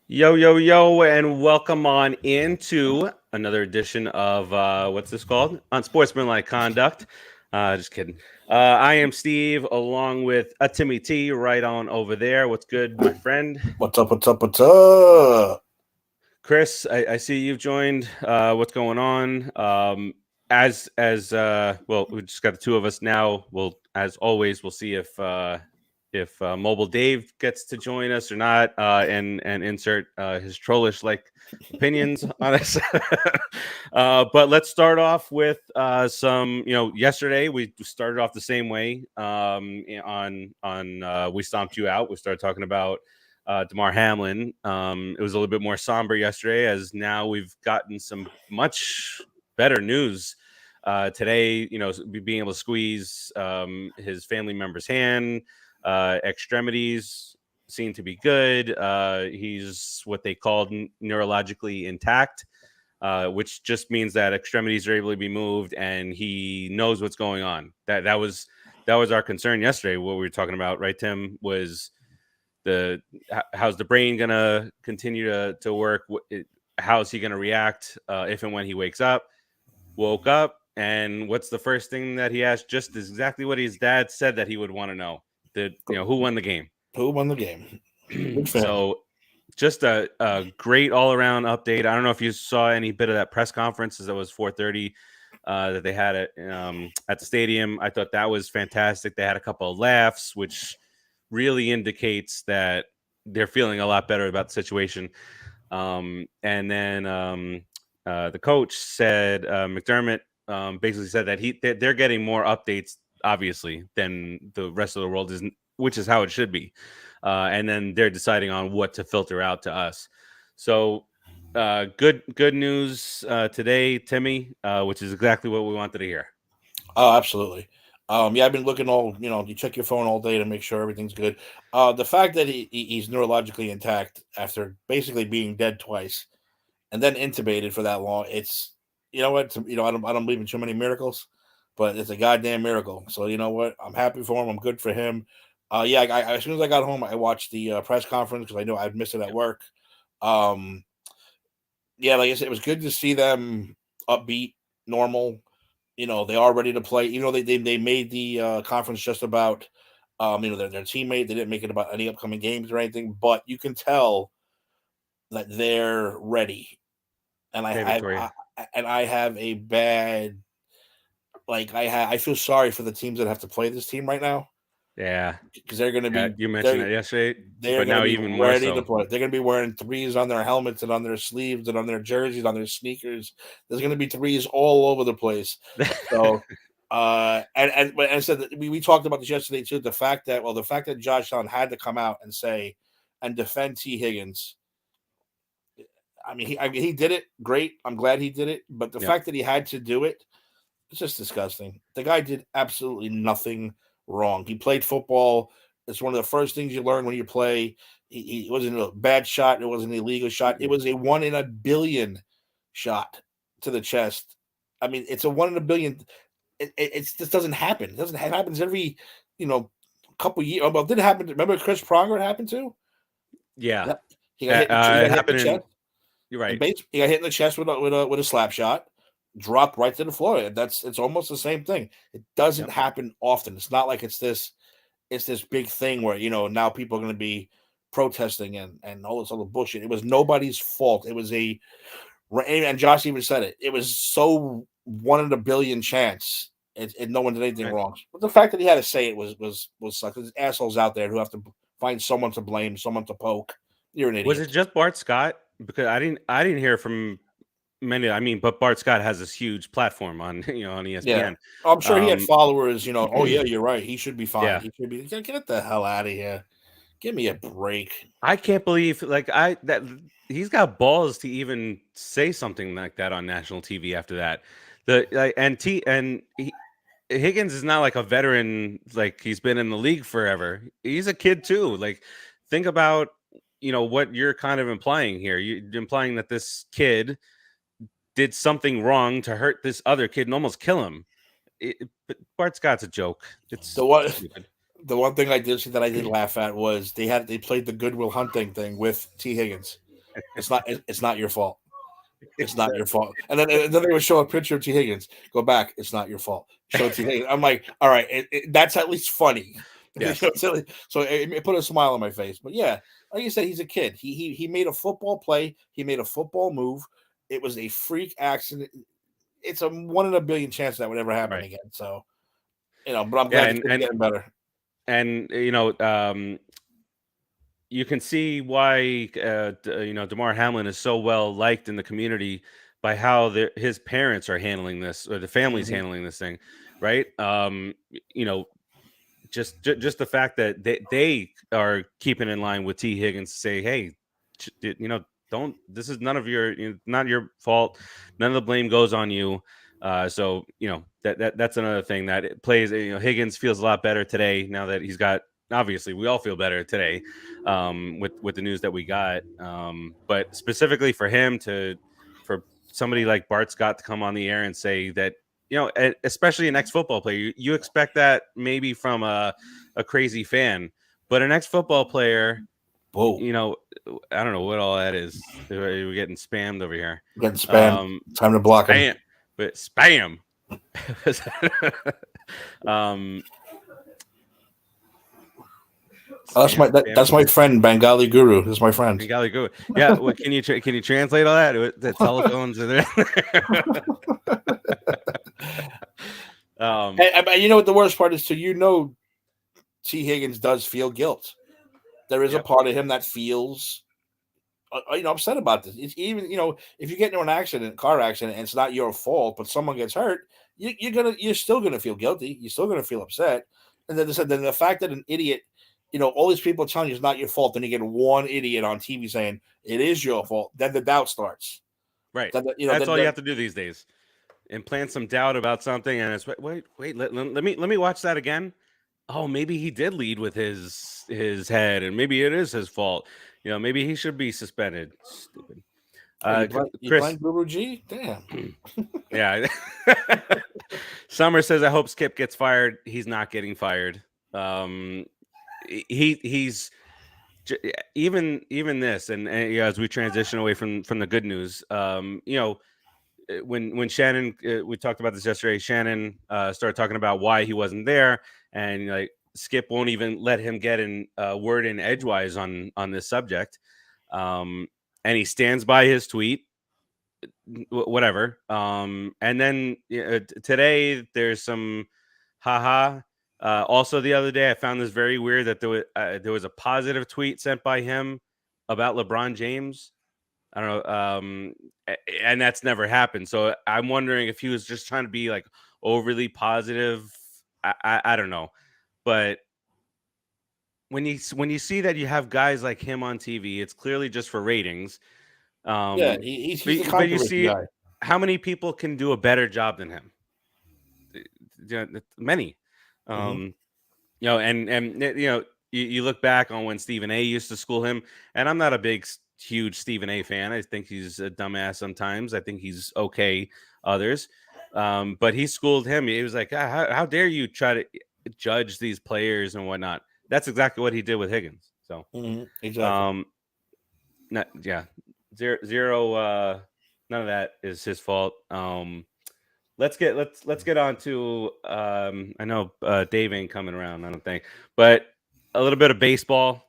Yo, and welcome on into another edition of what's this called? Unsportsmanlike conduct. Just kidding. I am Steve, along with Timmy T, right on over there. What's good, my friend? What's up? Chris, I see you've joined. What's going on? Well, we just got the two of us now. As always, we'll see if Mobile Dave gets to join us or not, and insert his trollish like opinions on us. But let's start off with some. Yesterday we started off the same way. We stomped you out. We started talking about Damar Hamlin. It was a little bit more somber yesterday, as now we've gotten some much better news today. Being able to squeeze his family member's hand. Extremities seem to be good. He's what they called neurologically intact, which just means that extremities are able to be moved and he knows what's going on. That was our concern yesterday. What we were talking about, right, Tim, was how's the brain gonna continue to work? How's he gonna react if and when he woke up, and what's the first thing that he asked? Just exactly what his dad said that he would want to know. Who won the game? Who won the game? So just a great all-around update. I don't know if you saw any bit of that press conference, as that was 4:30 that they had at the stadium. I thought that was fantastic. They had a couple of laughs, which really indicates that they're feeling a lot better about the situation. And then the coach said, McDermott basically said that they're getting more updates, obviously, than the rest of the world isn't, which is how it should be. And then they're deciding on what to filter out to us. So good news today, Timmy, which is exactly what we wanted to hear. Oh, absolutely. I've been looking you check your phone all day to make sure everything's good. The fact that he's neurologically intact after basically being dead twice and then intubated for that long, it's, I don't believe in too many miracles, but it's a goddamn miracle. So you know what? I'm happy for him. I'm good for him. I as soon as I got home, I watched the press conference because I know I'd missed it at work. Like I said, it was good to see them upbeat, normal. They are ready to play. They made the conference just about their teammate. They didn't make it about any upcoming games or anything, but you can tell that they're ready. And I have a bad, I feel sorry for the teams that have to play this team right now. Yeah, because they're going to be. You mentioned that yesterday, but now even more so. To play. They're going to be wearing threes on their helmets and on their sleeves and on their jerseys, on their sneakers. There's going to be threes all over the place. So, and said that we talked about this yesterday too. The fact that Josh Allen had to come out and say and defend T. Higgins. I mean, he did it great. I'm glad he did it, but the fact that he had to do it, it's just disgusting. The guy did absolutely nothing wrong. He played football. It's one of the first things you learn when you play. It wasn't a bad shot. It wasn't an illegal shot. It was a 1 in a billion shot to the chest. I mean, it's a 1 in a billion. It just doesn't happen. It happens every, couple years. Well, it didn't happen. Remember Chris Pronger happened to? Yeah. He got hit in the chest. You're right. He got hit in the chest with a slap shot. Dropped right to the floor. It's almost the same thing. It doesn't happen often. It's not like it's this big thing where now people are going to be protesting and all this other bullshit. It was nobody's fault. It was and Josh even said it. It was so 1 in a billion chance. And no one did anything wrong. But the fact that he had to say it was suck. There's assholes out there who have to find someone to blame, someone to poke. You're an idiot. Was it just Bart Scott? Because I didn't hear from many. I mean, but Bart Scott has this huge platform on ESPN. Yeah. I'm sure he had followers. Oh yeah, you're right. He should be fine. He should be. Get the hell out of here. Give me a break. I can't believe that he's got balls to even say something like that on national TV after that. Higgins is not like a veteran, like he's been in the league forever. He's a kid too. Like, think about what you're kind of implying here. You're implying that this kid did something wrong to hurt this other kid and almost kill him. But Bart Scott's a joke. It's The one, stupid. the one thing I did see that I did laugh at was they played the Goodwill Hunting thing with T. Higgins. It's not your fault. It's not your fault. And then they would show a picture of T. Higgins. Go back. It's not your fault. Show T. Higgins. I'm like, all right, that's at least funny. Yes. So it put a smile on my face. But yeah, like you said, he's a kid. He made a football play. He made a football move. It was a freak accident. It's a 1 in a billion chance that would ever happen again. So, but I'm glad he's getting better. And you can see why Damar Hamlin is so well liked in the community by how his parents are handling this, or the family's handling this thing, right? Just the fact that they are keeping in line with T. Higgins to say, hey, don't. This is none of your, not your fault. None of the blame goes on you. So that's another thing that it plays. Higgins feels a lot better today now that he's got. Obviously, we all feel better today with the news that we got. But specifically for him for somebody like Bart Scott to come on the air and say that, especially an ex-football player, you expect that maybe from a crazy fan, but an ex-football player, whoa, I don't know what all that is. We're getting spammed over here. We're getting spammed. Time to block him. But spam. That's my friend Bengali Guru. That's my friend. Bengali Guru. Yeah. Well, can you translate all that? The telephones are there. And you know what the worst part is too? T. Higgins does feel guilt. There is a part of him that feels, upset about this. It's even, if you get into an car accident, and it's not your fault, but someone gets hurt, you're still gonna feel guilty. You're still gonna feel upset. And then the fact that an idiot, all these people telling you it's not your fault, then you get one idiot on TV saying it is your fault. Then the doubt starts. Right. That's all you have to do these days. Implant some doubt about something, and it's wait. Let me watch that again. Oh, maybe he did lead with his head, and maybe it is his fault. Maybe he should be suspended. Stupid. You playing Guru G? Damn. Yeah. Summer says, I hope Skip gets fired. He's not getting fired. He's even this, and as we transition away from the good news, when Shannon, we talked about this yesterday, Shannon started talking about why he wasn't there, and like Skip won't even let him get in word in edgewise on this subject, and he stands by his tweet, whatever. And then today there's some haha. Also, the other day I found this very weird that there was a positive tweet sent by him about LeBron James. I don't know, and that's never happened. So I'm wondering if he was just trying to be like overly positive. I don't know, but when you see that you have guys like him on TV, it's clearly just for ratings. He's but you see guy. How many people can do a better job than him? Many. And you look back on when Stephen A used to school him, and I'm not a huge Stephen A fan. I think he's a dumbass sometimes. I think he's okay others. But he schooled him. He was like, how dare you try to judge these players and whatnot? That's exactly what he did with Higgins. So exactly. Zero. None of that is his fault. Let's get on to I know Dave ain't coming around, I don't think, but a little bit of baseball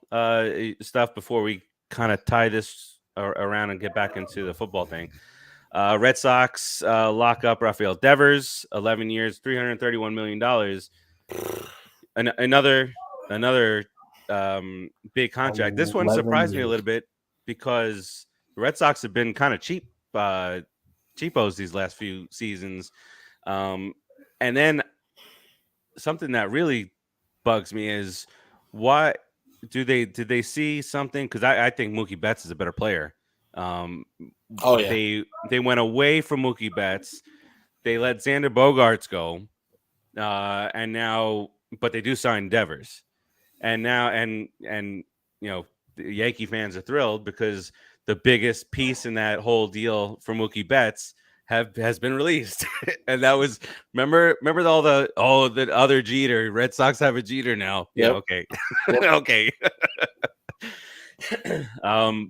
stuff before we kind of tie this around and get back into the football thing. Red Sox lock up Rafael Devers, 11 years, $331 million. Another big contract. This one surprised me a little bit because the Red Sox have been kind of cheapos these last few seasons. And then something that really bugs me is why did they see something? Because I think Mookie Betts is a better player. Oh yeah. They went away from Mookie Betts. They let Xander Bogaerts go, and now, but they do sign Devers, and now and the Yankee fans are thrilled because the biggest piece in that whole deal for Mookie Betts has been released, and that was remember all the other Jeter. Red Sox have a Jeter now. Yeah, Yep. okay, Yep. okay.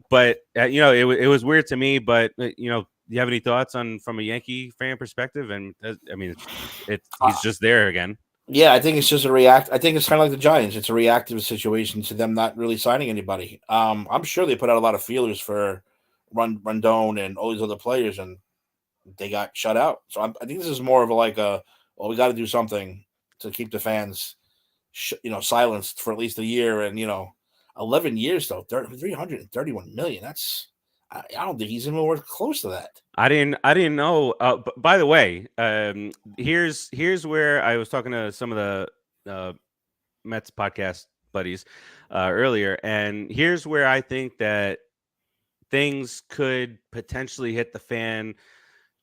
But it was weird to me. But do you have any thoughts on from a Yankee fan perspective? And I mean, he's just there again. Yeah, I think it's just I think it's kind of like the Giants. It's a reactive situation to them not really signing anybody. I'm sure they put out a lot of feelers for Rondon and all these other players, and they got shut out. So I think this is more of well, we got to do something to keep the fans, silenced for at least a year. And 11 years though, 331 million. I don't think he's even worth close to that. I didn't know. By the way, here's where I was talking to some of the Mets podcast buddies earlier, and here's where I think that things could potentially hit the fan.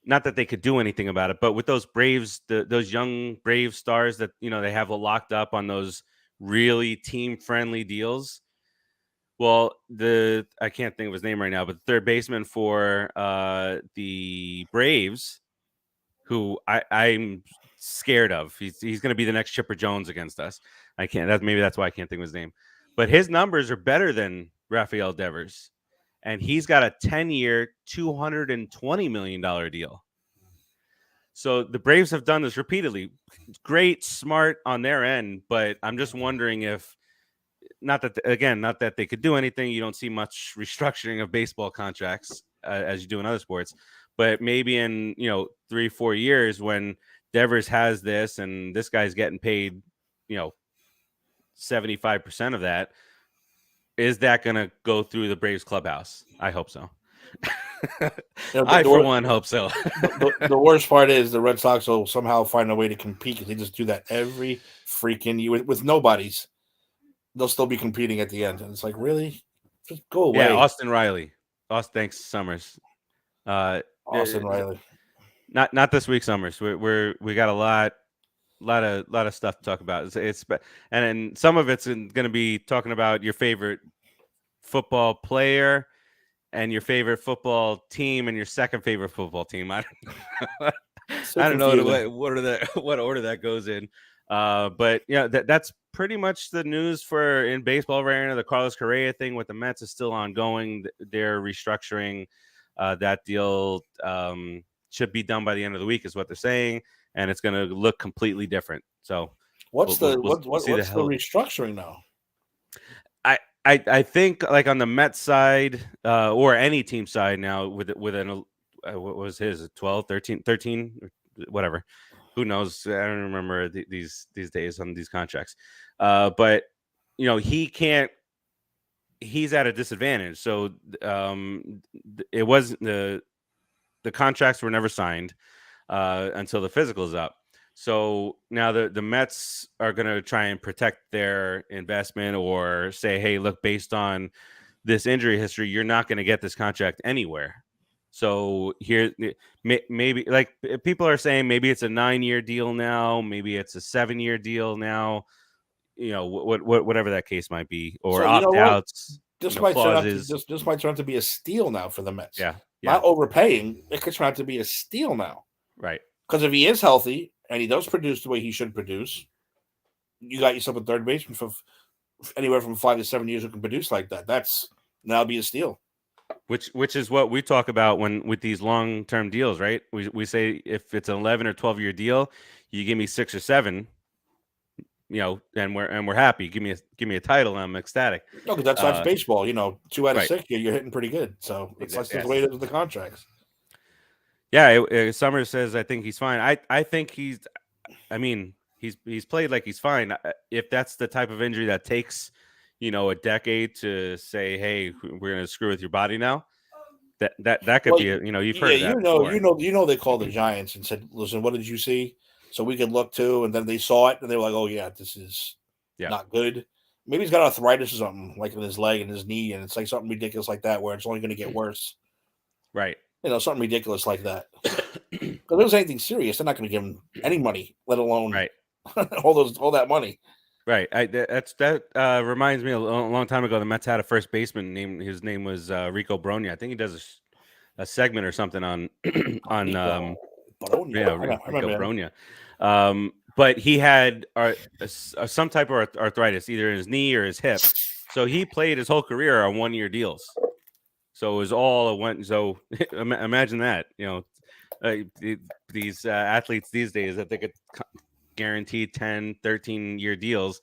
Not that they could do anything about it, but with those Braves, those young Brave stars that they have locked up on those really team friendly deals. Well, I can't think of his name right now, but the third baseman for the Braves, who I'm scared of. He's going to be the next Chipper Jones against us. I can't. Maybe that's why I can't think of his name. But his numbers are better than Rafael Devers, and he's got a 10-year, $220 million deal. So the Braves have done this repeatedly. Great, smart on their end, but I'm just wondering if. Not that they could do anything. You don't see much restructuring of baseball contracts as you do in other sports, but maybe in 3-4 years when Devers has this and this guy's getting paid 75% of that, is that going to go through the Braves clubhouse? I hope so. I for one hope so. The worst part is the Red Sox will somehow find a way to compete because they just do that every freaking year with nobodies. They'll still be competing at the end. And it's like, really? Just go away. Yeah, Austin Riley. Thanks, Summers. Austin Riley. Not this week, Summers. We got a lot of stuff to talk about. And then some of it's going to be talking about your favorite football player and your favorite football team and your second favorite football team. I don't know what order that goes in. But that's pretty much the news for in baseball right now. The Carlos Correa thing with the Mets is still ongoing. They're restructuring that deal. Should be done by the end of the week, is what they're saying, and it's going to look completely different. So, what's the restructuring now? I think like on the Mets side or any team side now with an what was his 12, 13, whatever. Who knows? I don't remember these days on these contracts. But he can't. He's at a disadvantage. So it wasn't the contracts were never signed until the physical is up. So now the Mets are going to try and protect their investment or say, hey, look, based on this injury history, you're not going to get this contract anywhere. So here, maybe like people are saying, maybe it's a 9-year deal now, maybe it's a 7-year deal now, whatever that case might be, or opt outs. This might turn out to be a steal now for the Mets. Yeah. Not overpaying. It could turn out to be a steal now. Right. Because if he is healthy and he does produce the way he should produce, you got yourself a third baseman for anywhere from 5 to 7 years who can produce like that. That'll be a steal. Which is what we talk about with these long-term deals, right? We say if it's an 11 or 12-year deal, you give me 6 or 7, and we're happy. Give me a title, and I'm ecstatic. No, because that's baseball. 2 out of 6, you're hitting pretty good. So it's like the way it is with the contracts. Yeah, Summers says I think he's fine. I think he's played like he's fine. If that's the type of injury that takes a decade to say, hey, we're going to screw with your body now. That could be you've heard that. Before. They called the Giants and said, listen, what did you see? So we could look too. And then they saw it and they were like, oh yeah, this is not good. Maybe he's got arthritis or something, like in his leg and his knee, and it's like something ridiculous like that, where it's only going to get worse. Right. Something ridiculous like that. Because if it was anything serious, they're not going to give him any money, let alone Right. all that money. Right. That reminds me a long time ago. The Mets had a first baseman his name was Rico Bronya. I think he does a segment or something on on Bologna. I Rico remember him. Bronya. But he had some type of arthritis, either in his knee or his hip. So he played his whole career on 1-year deals. So it was all a one. So imagine that, these athletes these days that they could guaranteed 10, 13-year deals.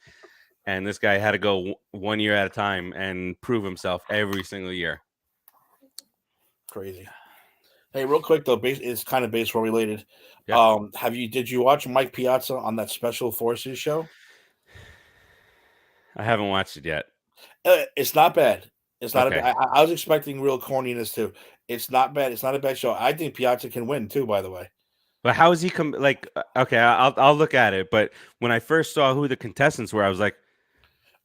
And this guy had to go 1 year at a time and prove himself every single year. Crazy. Hey, real quick though, it's kind of baseball related. Yeah. Did you watch Mike Piazza on that Special Forces show? I haven't watched it yet. It's not bad. It's not. Okay. I was expecting real corniness too. It's not bad. It's not a bad show. I think Piazza can win too. By the way. But how is he okay, I'll look at it. But when I first saw who the contestants were, I was like,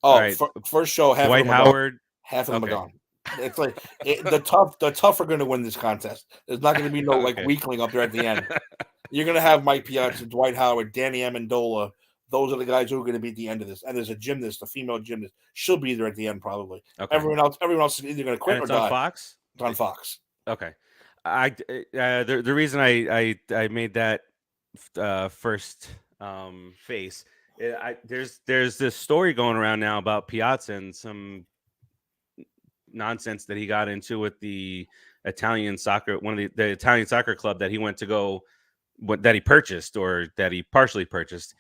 oh, right, first show, half Dwight of them Howard, half of them are gone. It's like the tough are going to win this contest. There's not going to be no weakling up there at the end. You're going to have Mike Piazza, Dwight Howard, Danny Amendola. Those are the guys who are going to be at the end of this. And there's a gymnast, a female gymnast. She'll be there at the end probably. Okay. Everyone else is either going to quit or die. On Fox. It's on Fox. Okay. The reason I made that first face, there's this story going around now about Piazza and some nonsense that he got into with the Italian soccer, one of the Italian soccer club that he went to go, that he purchased or that he partially purchased,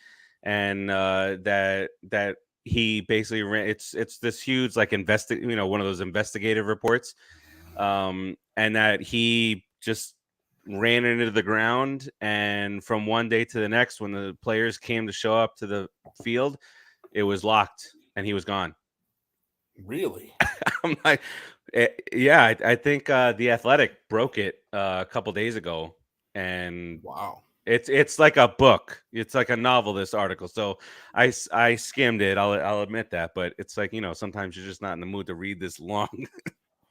and that he basically ran. It's this huge one of those investigative reports, and that he just ran into the ground, and from one day to the next, when the players came to show up to the field, it was locked and he was gone. Really? I'm like, yeah, I think The Athletic broke it a couple days ago, and wow, it's like a book. It's like a novel, this article. So I skimmed it. I'll admit that, but it's like, sometimes you're just not in the mood to read this long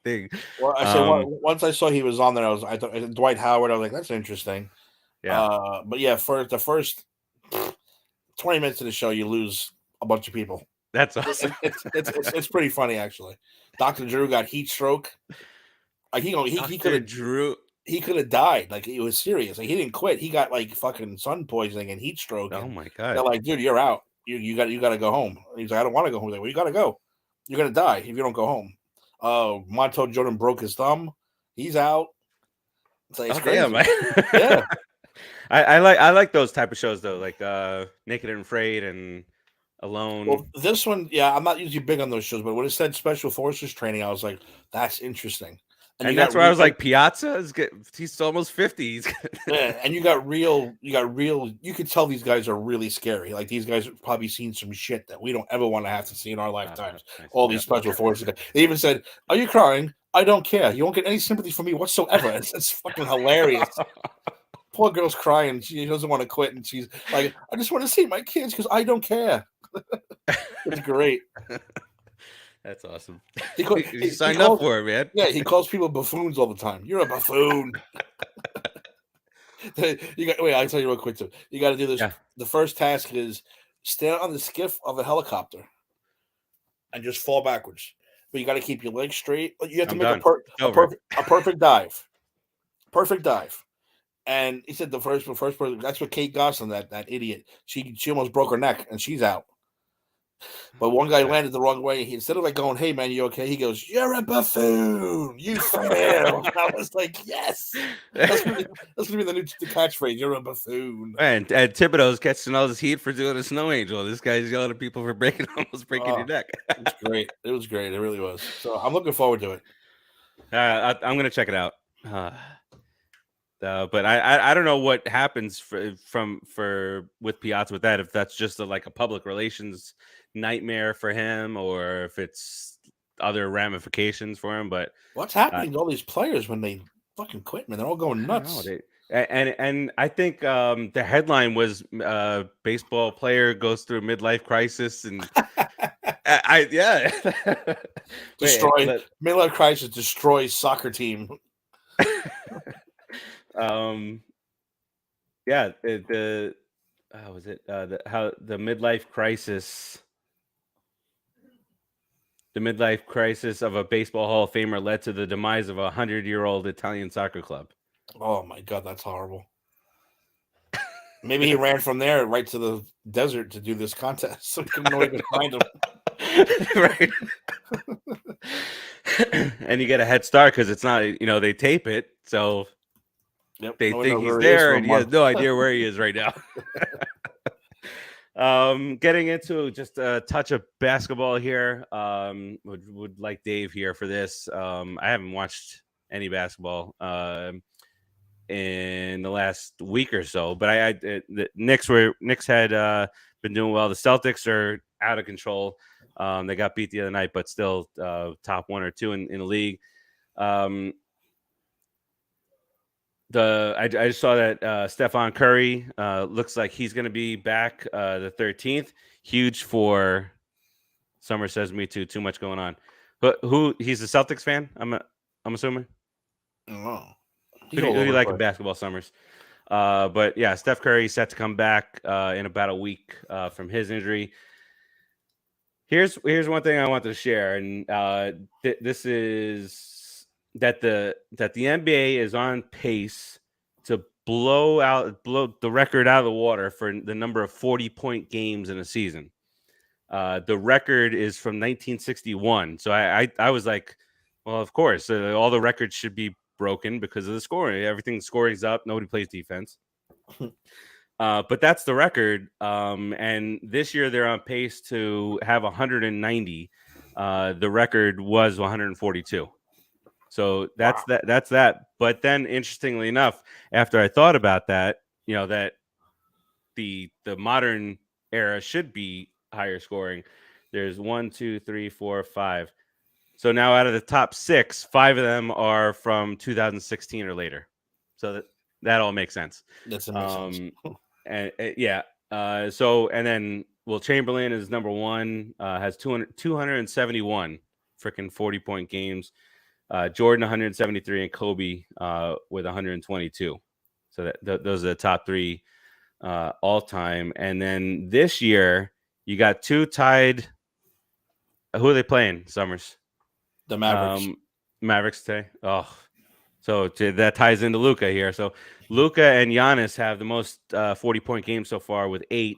thing. Well, I said once I saw he was on there, I thought Dwight Howard. I was like, that's interesting. Yeah. But yeah, for the first 20 minutes of the show, you lose a bunch of people. That's awesome. It's pretty funny actually. Dr. Drew got heat stroke. Like he could have died. Like it was serious. Like he didn't quit. He got like fucking sun poisoning and heat stroke. Oh my god. They're like, dude, you're out. You got to go home. And he's like, I don't want to go home. Like, well, you got to go. You're gonna die if you don't go home. Montel Jordan broke his thumb. He's out. It's like, it's crazy. Damn, yeah. I like those type of shows though, like Naked and Afraid and Alone. Well, this one, yeah, I'm not usually big on those shows, but when it said Special Forces training, I was like, that's interesting. And that's where I was like, Piazza he's almost 50. Yeah, and you could tell these guys are really scary. Like these guys have probably seen some shit that we don't ever want to have to see in our lifetimes. All these Special Forces. They even said, are you crying? I don't care. You won't get any sympathy from me whatsoever. It's fucking hilarious. Poor girl's crying. She doesn't want to quit. And she's like, I just want to see my kids because I don't care. It's great. That's awesome. He signed up for it, man. Yeah, he calls people buffoons all the time. You're a buffoon. I'll tell you real quick too. You got to do this. Yeah. The first task is stand on the skiff of a helicopter and just fall backwards. But you got to keep your legs straight. You have to make a perfect dive. Perfect dive. And he said the first person. That's what Kate Gosselin, that idiot. She almost broke her neck and she's out. But one guy landed the wrong way. Instead of like going, "Hey man, you okay?" He goes, "You're a buffoon. You failed." I was like, "Yes, that's gonna be the new catchphrase. You're a buffoon." And Thibodeau's catching all this heat for doing a snow angel. This guy's yelling at people for almost breaking your neck. It's great. It was great. It really was. So I'm looking forward to it. I'm gonna check it out. But I don't know what happens with Piazza with that, if that's just a public relations nightmare for him or if it's other ramifications for him. But what's happening to all these players when they fucking quit, man? They're all going nuts. And I think the headline was baseball player goes through midlife crisis, and yeah. Wait, Midlife crisis destroys soccer team. Yeah, the how was it how the midlife crisis. The midlife crisis of a baseball Hall of Famer led to the demise of a 100-year-old Italian soccer club. Oh my God, that's horrible. Maybe he ran from there right to the desert to do this contest, so we couldn't even find him. Right. And you get a head start because it's not, they tape it, so they think he's there, and he has no idea where he is right now. Getting into just a touch of basketball here. Would like Dave here for this. I haven't watched any basketball in the last week or so, but the Knicks had been doing well. The Celtics are out of control. They got beat the other night, but still top 1 or 2 in the league. I just saw that Stephen Curry looks like he's going to be back the 13th. Huge for Summer says me too. Too much going on. But he's a Celtics fan? I'm assuming. Oh. Who do you like in basketball, Summers? But yeah, Steph Curry set to come back in about a week from his injury. Here's one thing I wanted to share, and this is that the NBA is on pace to blow the record out of the water for the number of 40-point games in a season. The record is from 1961. So I was like, well, of course, all the records should be broken because of the scoring. Everything scoring's up. Nobody plays defense. But that's the record. And this year they're on pace to have 190. The record was 142. So that's that. But then, interestingly enough, after I thought about that, that the modern era should be higher scoring. There's 1, 2, 3, 4, 5. So now out of the top 6, 5 of them are from 2016 or later. So that all makes sense. That's amazing. And yeah. So, and then Chamberlain is number 1, has 271 freaking 40-point games. Jordan 173 and Kobe with 122. So those are the top 3 all time. And then this year you got 2 tied. Who are they playing, Summers? The Mavericks. Mavericks today. Oh, so that ties into Luka here. So Luka and Giannis have the most 40-point games so far with 8.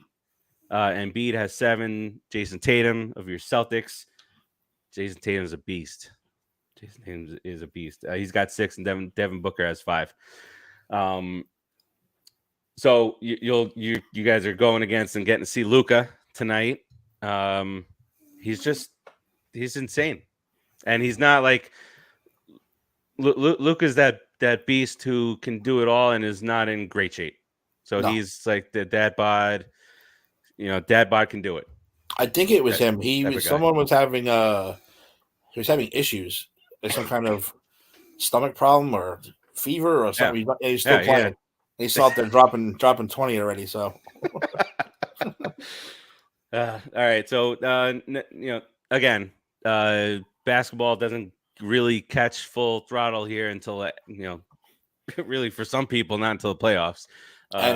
Embiid has 7. Jason Tatum of your Celtics. Jason Tatum is a beast. Jason Tatum is a beast. He's got 6, and Devin Booker has 5. So you guys are going against and getting to see Luka tonight. He's insane, and he's not like Luka's that beast who can do it all and is not in great shape. So he's like the dad bod. Dad bod can do it. I think it was him. Someone was having issues. There's some kind of stomach problem or fever or something. Yeah. He's still playing. Yeah. He's out there dropping 20 already. So, all right. So, again, basketball doesn't really catch full throttle here until really for some people not until the playoffs. I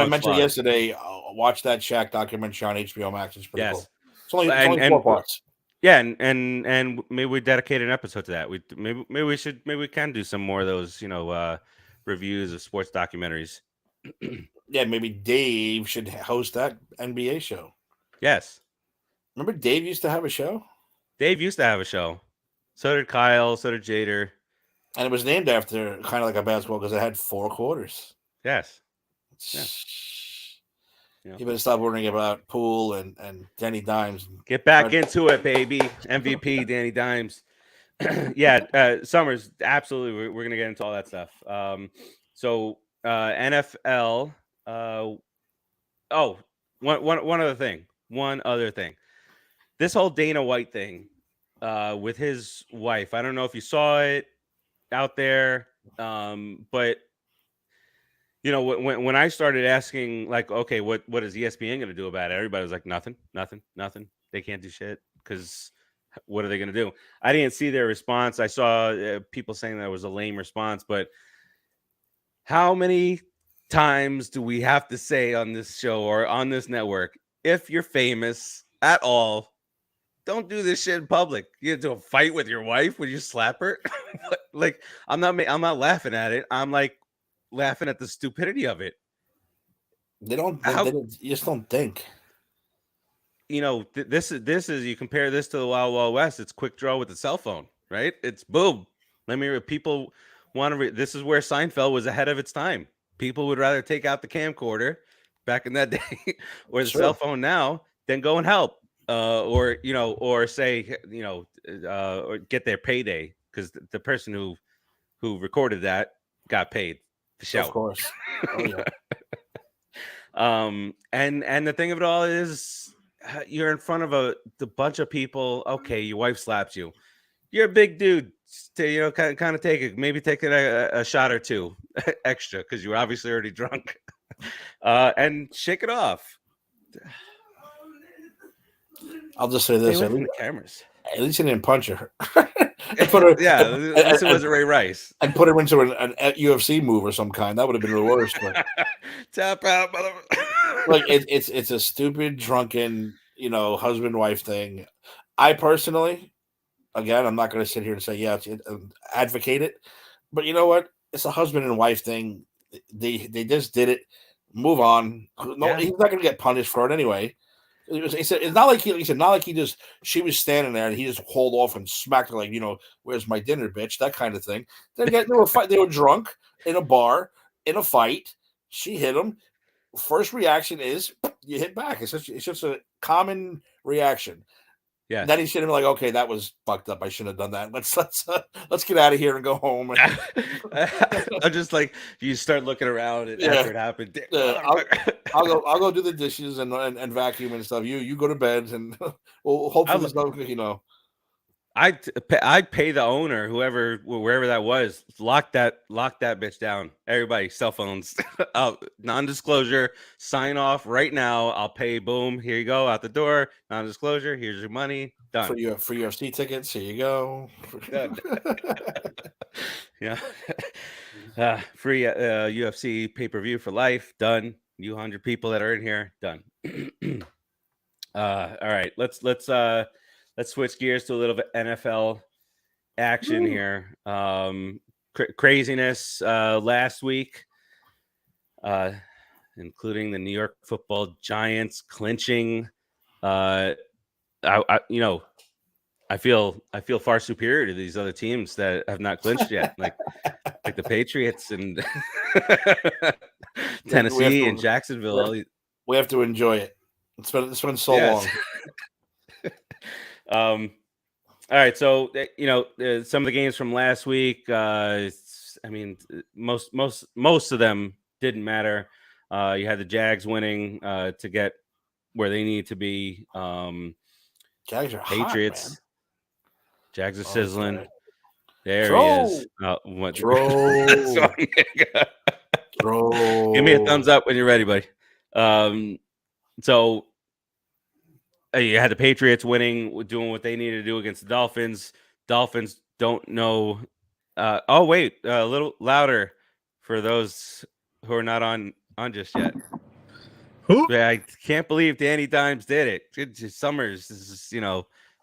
mentioned yesterday. Watch that Shaq documentary on HBO Max. It's pretty cool. It's only 4 parts. Yeah, and maybe we dedicate an episode to that. Maybe we can do some more of those, reviews of sports documentaries. Yeah, maybe Dave should host that NBA show. Yes. Remember Dave used to have a show? Dave used to have a show. So did Kyle, so did Jader. And it was named after kind of like a basketball because it had 4 quarters. Yes. Yeah. You better stop worrying about Poole and Danny Dimes. Get back into it, baby. MVP, Danny Dimes. Yeah, Summers, absolutely. We're going to get into all that stuff. So NFL. One other thing. One other thing. This whole Dana White thing with his wife. I don't know if you saw it out there, but You know, when I started asking, like, okay, what is ESPN going to do about it? Everybody was like, nothing. They can't do shit because what are they going to do? I didn't see their response. I saw people saying that was a lame response, but how many times do we have to say on this show or on this network, if you're famous at all, don't do this shit in public. You get into a fight with your wife when you slap her. Like, I'm not laughing at it. I'm like laughing at the stupidity of it. They don't. How, You just don't think. you know, this is you compare this to the Wild Wild West. It's quick draw with the cell phone, right? It's boom. People want to. This is where Seinfeld was ahead of its time. People would rather take out the camcorder back in that day or the cell phone now than go and help, or or say or get their payday because the person who recorded that got paid the show. Of course. Oh yeah. And the thing of it all is, you're in front of the bunch of people. Okay, your wife slaps you. You're a big dude. Kind of take it. Maybe take it a shot or two extra because you were obviously already drunk, and shake it off. I'll just say this: the cameras. At least he didn't punch her. At least it wasn't Ray Rice. And put her into an UFC move or some kind. That would have been the worst. But tap out, like it's a stupid, drunken, husband wife thing. I personally, again, I'm not going to sit here and say advocate it, but you know what? It's a husband and wife thing. They just did it. Move on. No, he's not going to get punished for it anyway. He said it's not like she was standing there and he just hauled off and smacked her like, where's my dinner, bitch? That kind of thing. They were drunk in a bar in a fight. She hit him. First reaction is you hit back. It's just a common reaction. Yeah. Then he should have been like, okay, that was fucked up. I shouldn't have done that. Let's get out of here and go home. I'm just like, you start looking around and after it happened. I'll go do the dishes and vacuum and stuff. You go to bed and well, hopefully there's no. I'd pay the owner, wherever that was, lock that bitch down. Everybody, cell phones, non-disclosure, sign off right now. I'll pay. Boom, here you go, out the door. Non-disclosure. Here's your money. Done. For UFC tickets. Here you go. Done. Yeah. Free UFC pay-per-view for life. Done. You 100 people that are in here. Done. All right. Let's switch gears to a little bit NFL action here. Craziness last week, including the New York Football Giants clinching. I feel far superior to these other teams that have not clinched yet, like the Patriots and Tennessee and Jacksonville. We have to enjoy it. It's been so long. All right, so some of the games from last week, most of them didn't matter. You had the Jags winning to get where they need to be. Jags are Patriots. Hot, man. Jags are sizzling. Okay. There Throw. he is. Throw. Give me a thumbs up when you're ready, buddy. So you had the Patriots winning, doing what they needed to do against the Dolphins. Dolphins don't know. A little louder for those who are not on just yet. Who? Yeah, I can't believe Danny Dimes did it. It's Summers, this is,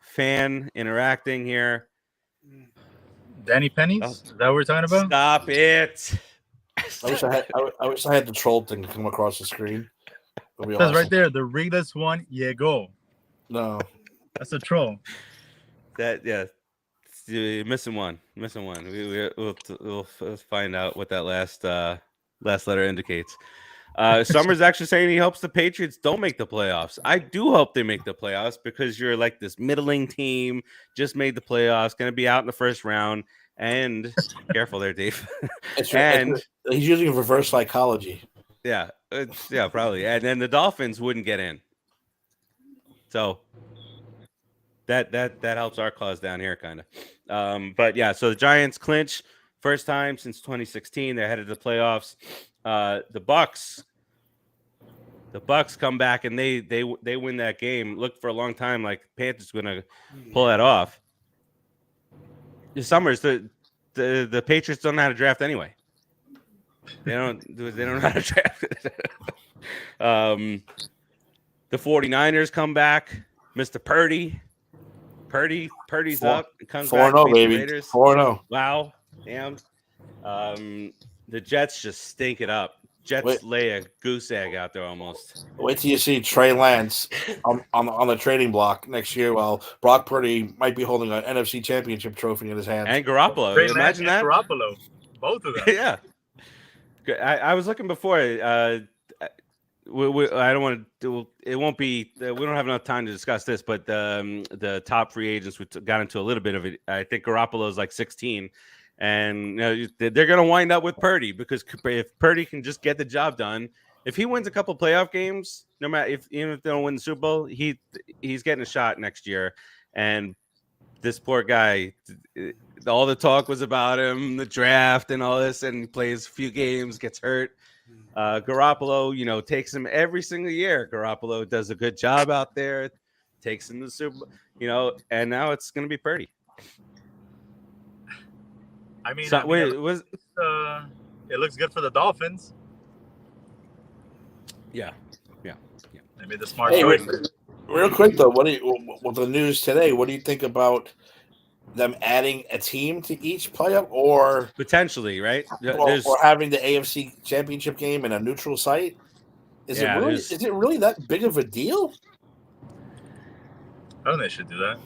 fan interacting here. Danny Pennies? Is that what we're talking about? Stop it. I wish I had the troll thing to come across the screen. It says right there, the realest one, go. No. That's a troll. You're missing one. We'll find out what that last letter indicates. Summers actually saying he hopes the Patriots don't make the playoffs. I do hope they make the playoffs because you're like this middling team, just made the playoffs, going to be out in the first round. And careful there, Dave. He's using reverse psychology. Yeah, probably. And then the Dolphins wouldn't get in. So that helps our cause down here, kind of. But yeah, so the Giants clinch first time since 2016. They're headed to the playoffs. The Bucks come back and they win that game. Looked for a long time like Panthers going to pull that off. The Summers, the Patriots don't know how to draft anyway. They don't know how to draft. The 49ers come back. Mr. Purdy's up. It comes back. 4-0, baby. Raiders. 4-0. Wow. Damn. The Jets just stink it up. Jets lay a goose egg out there almost. Wait till you see Trey Lance on the trading block next year while Brock Purdy might be holding an NFC Championship trophy in his hand. And Garoppolo. Trey Imagine that. Garoppolo. Both of them. Yeah. I was looking before. I don't want to. It won't be. We don't have enough time to discuss this. But the top free agents, we got into a little bit of it. I think Garoppolo is like 16, and they're going to wind up with Purdy because if Purdy can just get the job done, if he wins a couple playoff games, no matter even if they don't win the Super Bowl, he's getting a shot next year. And this poor guy. All the talk was about him, the draft and all this, and he plays a few games, gets hurt. Garoppolo, takes him every single year. Garoppolo does a good job out there, takes him to the Super Bowl, and now it's going to be Purdy. I mean, it looks good for the Dolphins. Yeah. They made the smart choice. Real quick though, with the news today? What do you think about them adding a team to each playoff, or potentially, right? Or having the AFC Championship game in a neutral site? Is it really that big of a deal? I don't think they should do that.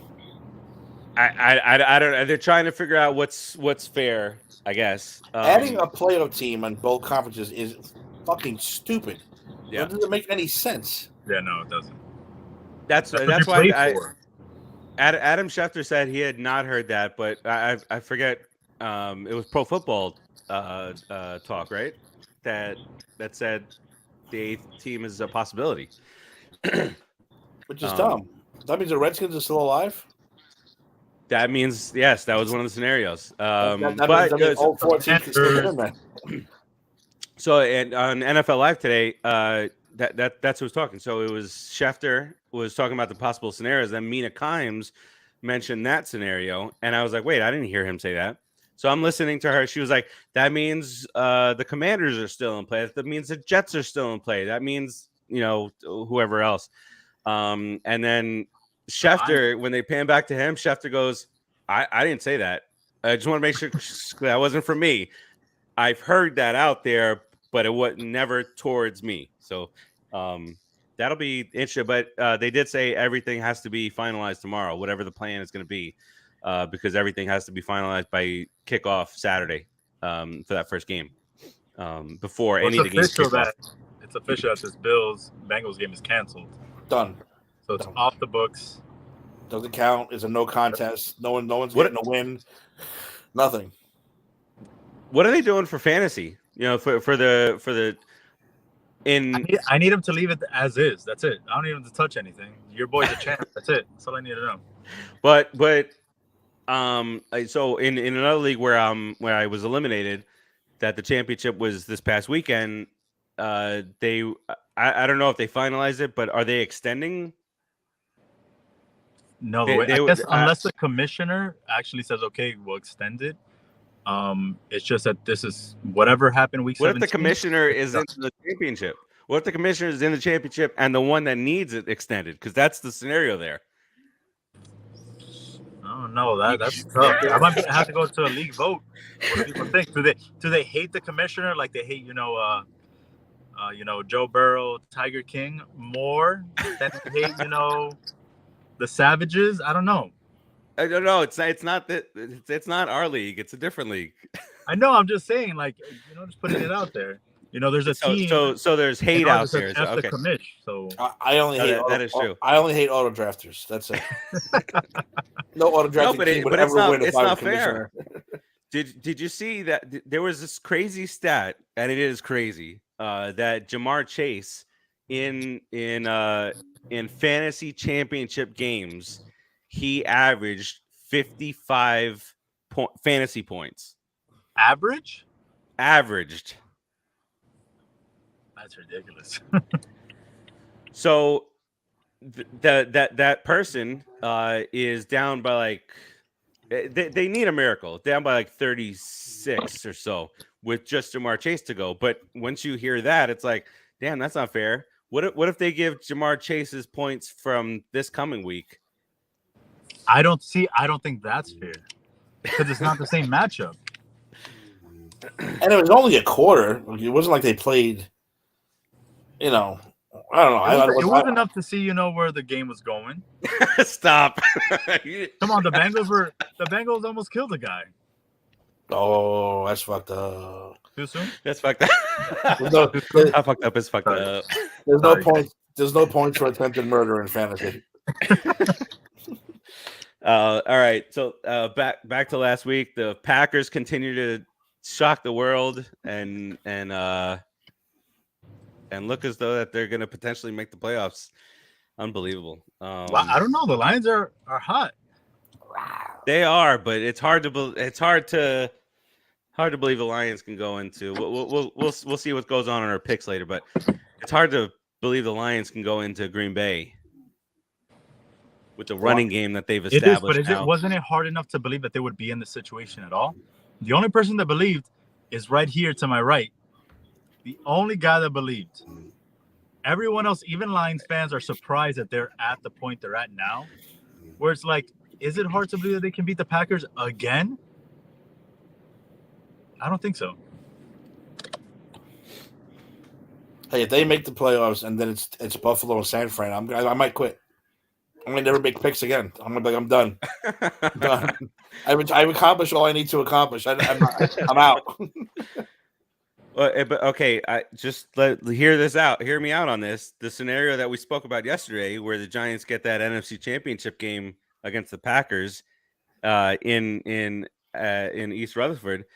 I don't know. They're trying to figure out what's fair, I guess. Adding a playoff team on both conferences is fucking stupid. Yeah. It doesn't make any sense. Yeah, no, it doesn't. That's why Adam Schefter said he had not heard that, but I forget. It was Pro Football Talk, right? That said the 8th team is a possibility. Which is dumb. That means the Redskins are still alive? That means, yes, that was one of the scenarios. So on NFL Live today, that's who was talking. So it was Schefter was talking about the possible scenarios. Then Mina Kimes mentioned that scenario, and I was like, wait, I didn't hear him say that. So I'm listening to her. She was like, that means the Commanders are still in play. That means the Jets are still in play. That means whoever else. And then Schefter, when they pan back to him, Schefter goes, I didn't say that. I just want to make sure that wasn't from me. I've heard that out there, but it was never towards me. So that'll be interesting. But they did say everything has to be finalized tomorrow, whatever the plan is going to be, because everything has to be finalized by kickoff Saturday for that first game. Before any of the games kick off. It's official that this Bills-Bengals game is canceled. Done. So it's off the books. Doesn't count. It's a no contest. No one's getting a win. Nothing. What are they doing for fantasy? For the I need him to leave it as is. That's it. I don't need him to touch anything. Your boy's a champ. That's it. That's all I need to know. But so in another league where I was eliminated, that the championship was this past weekend. I don't know if they finalized it, but are they extending? No, I guess unless the commissioner actually says, okay, we'll extend it. It's just that this is whatever happened week 17. What if the commissioner is in the championship? What if the commissioner is in the championship and the one that needs it extended? Because that's the scenario there. Oh no, that's tough. I might have to go to a league vote. What do people think? Do they hate the commissioner like they hate Joe Burrow, Tiger King more than they hate the Savages? I don't know. I don't know. It's not our league. It's a different league. I know. I'm just saying, just putting it out there. There's a team. So there's hate out there. So, okay. So I only hate that is true. I only hate auto drafters. That's it. No auto drafting team would ever win if I was commissioner. Did you see that there was this crazy stat, and it is crazy, that Jamar Chase in fantasy championship games, he averaged 55 fantasy points. Averaged. That's ridiculous. So that person is down by like they need a miracle, down by like 36 or so with just Jamar Chase to go. But once you hear that, it's like, damn, that's not fair. What if they give Jamar Chase's points from this coming week? I don't think that's fair because it's not the same matchup. And it was only a quarter. It wasn't like they played, I don't know. It was enough to see, where the game was going. Stop. Come on, the Bengals almost killed a guy. Oh, that's fucked up. Too soon? That's fucked up. How fucked up is fucked up. There's no point. There's no points for attempted murder in fantasy. All right. So back to last week. The Packers continue to shock the world and look as though that they're going to potentially make the playoffs. Unbelievable. I don't know. The Lions are hot. They are, but it's hard to believe the Lions can go into. We'll see what goes on in our picks later, but it's hard to believe the Lions can go into Green Bay with the running game that they've established. It is, but wasn't it hard enough to believe that they would be in this situation at all? The only person that believed is right here to my right. The only guy that believed. Everyone else, even Lions fans, are surprised that they're at the point they're at now, where it's like, is it hard to believe that they can beat the Packers again? I don't think so. Hey, if they make the playoffs and then it's Buffalo and San Fran, I might quit. I'm gonna never make picks again. I'm gonna be like, I'm done. I've accomplished all I need to accomplish. I'm out. But okay, I just hear this out. Hear me out on this. The scenario that we spoke about yesterday, where the Giants get that NFC Championship game against the Packers in East Rutherford,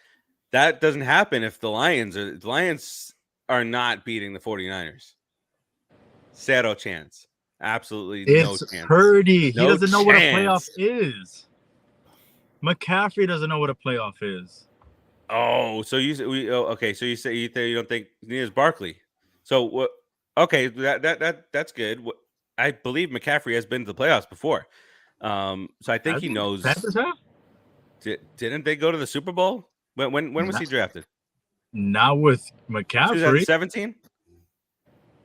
that doesn't happen if the Lions are not beating the 49ers. Zero chance. Absolutely no chance. It's Purdy. He doesn't know what a chance. playoff is. McCaffrey doesn't know what a playoff is. Oh, so okay. So you say you don't think neither is Barkley. So what? Okay, that's good. I believe McCaffrey has been to the playoffs before. So I think he knows. Didn't they go to the Super Bowl? When was he drafted? Not with McCaffrey. 17.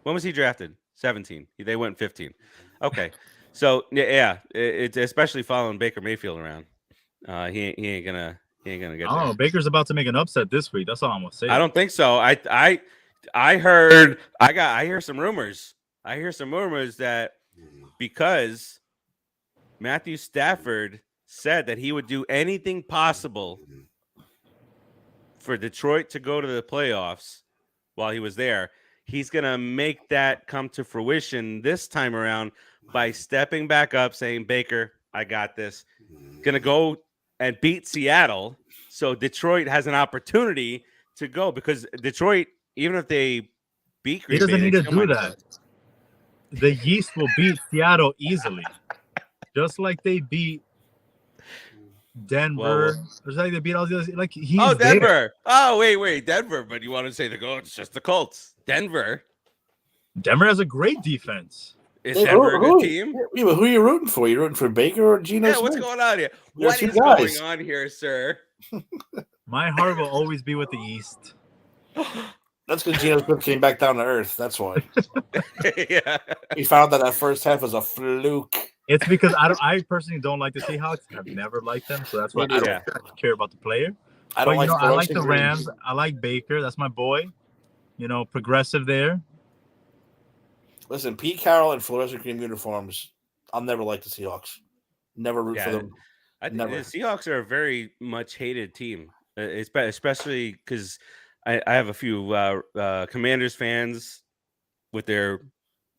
When was he drafted? 17. They went 15. Okay, so yeah, it's especially following Baker Mayfield around. He ain't gonna get. Oh, there. Baker's about to make an upset this week. That's all I'm gonna say. I don't think so. I hear some rumors. I hear some rumors that because Matthew Stafford said that he would do anything possible for Detroit to go to the playoffs while he was there, he's going to make that come to fruition this time around by stepping back up, saying, Baker, I got this. Going to go and beat Seattle. So Detroit has an opportunity to go because Detroit, even if they beat Green Bay, he doesn't need to do that. The Yeast will beat Seattle easily. Just like they beat Denver. Just like they beat all the others. Like he's Denver. There. Oh, wait, Denver. But you want to say it's just the Colts. Denver has a great defense. Is Denver a good team? Who are you rooting for? You rooting for Baker or Geno Smith? What's going on here? What is going on here, sir? My heart will always be with the East. That's because Geno Smith came back down to earth. That's why. Yeah. He found that first half was a fluke. It's because I personally don't like the Seahawks. I've never liked them, so that's why I don't care about the player. I like the Rams. I like Baker. That's my boy. Progressive there. Listen, Pete Carroll and fluorescent cream uniforms. I'll never like the Seahawks. Never root for them. I think the Seahawks are a very much hated team, especially because I have a few Commanders fans with their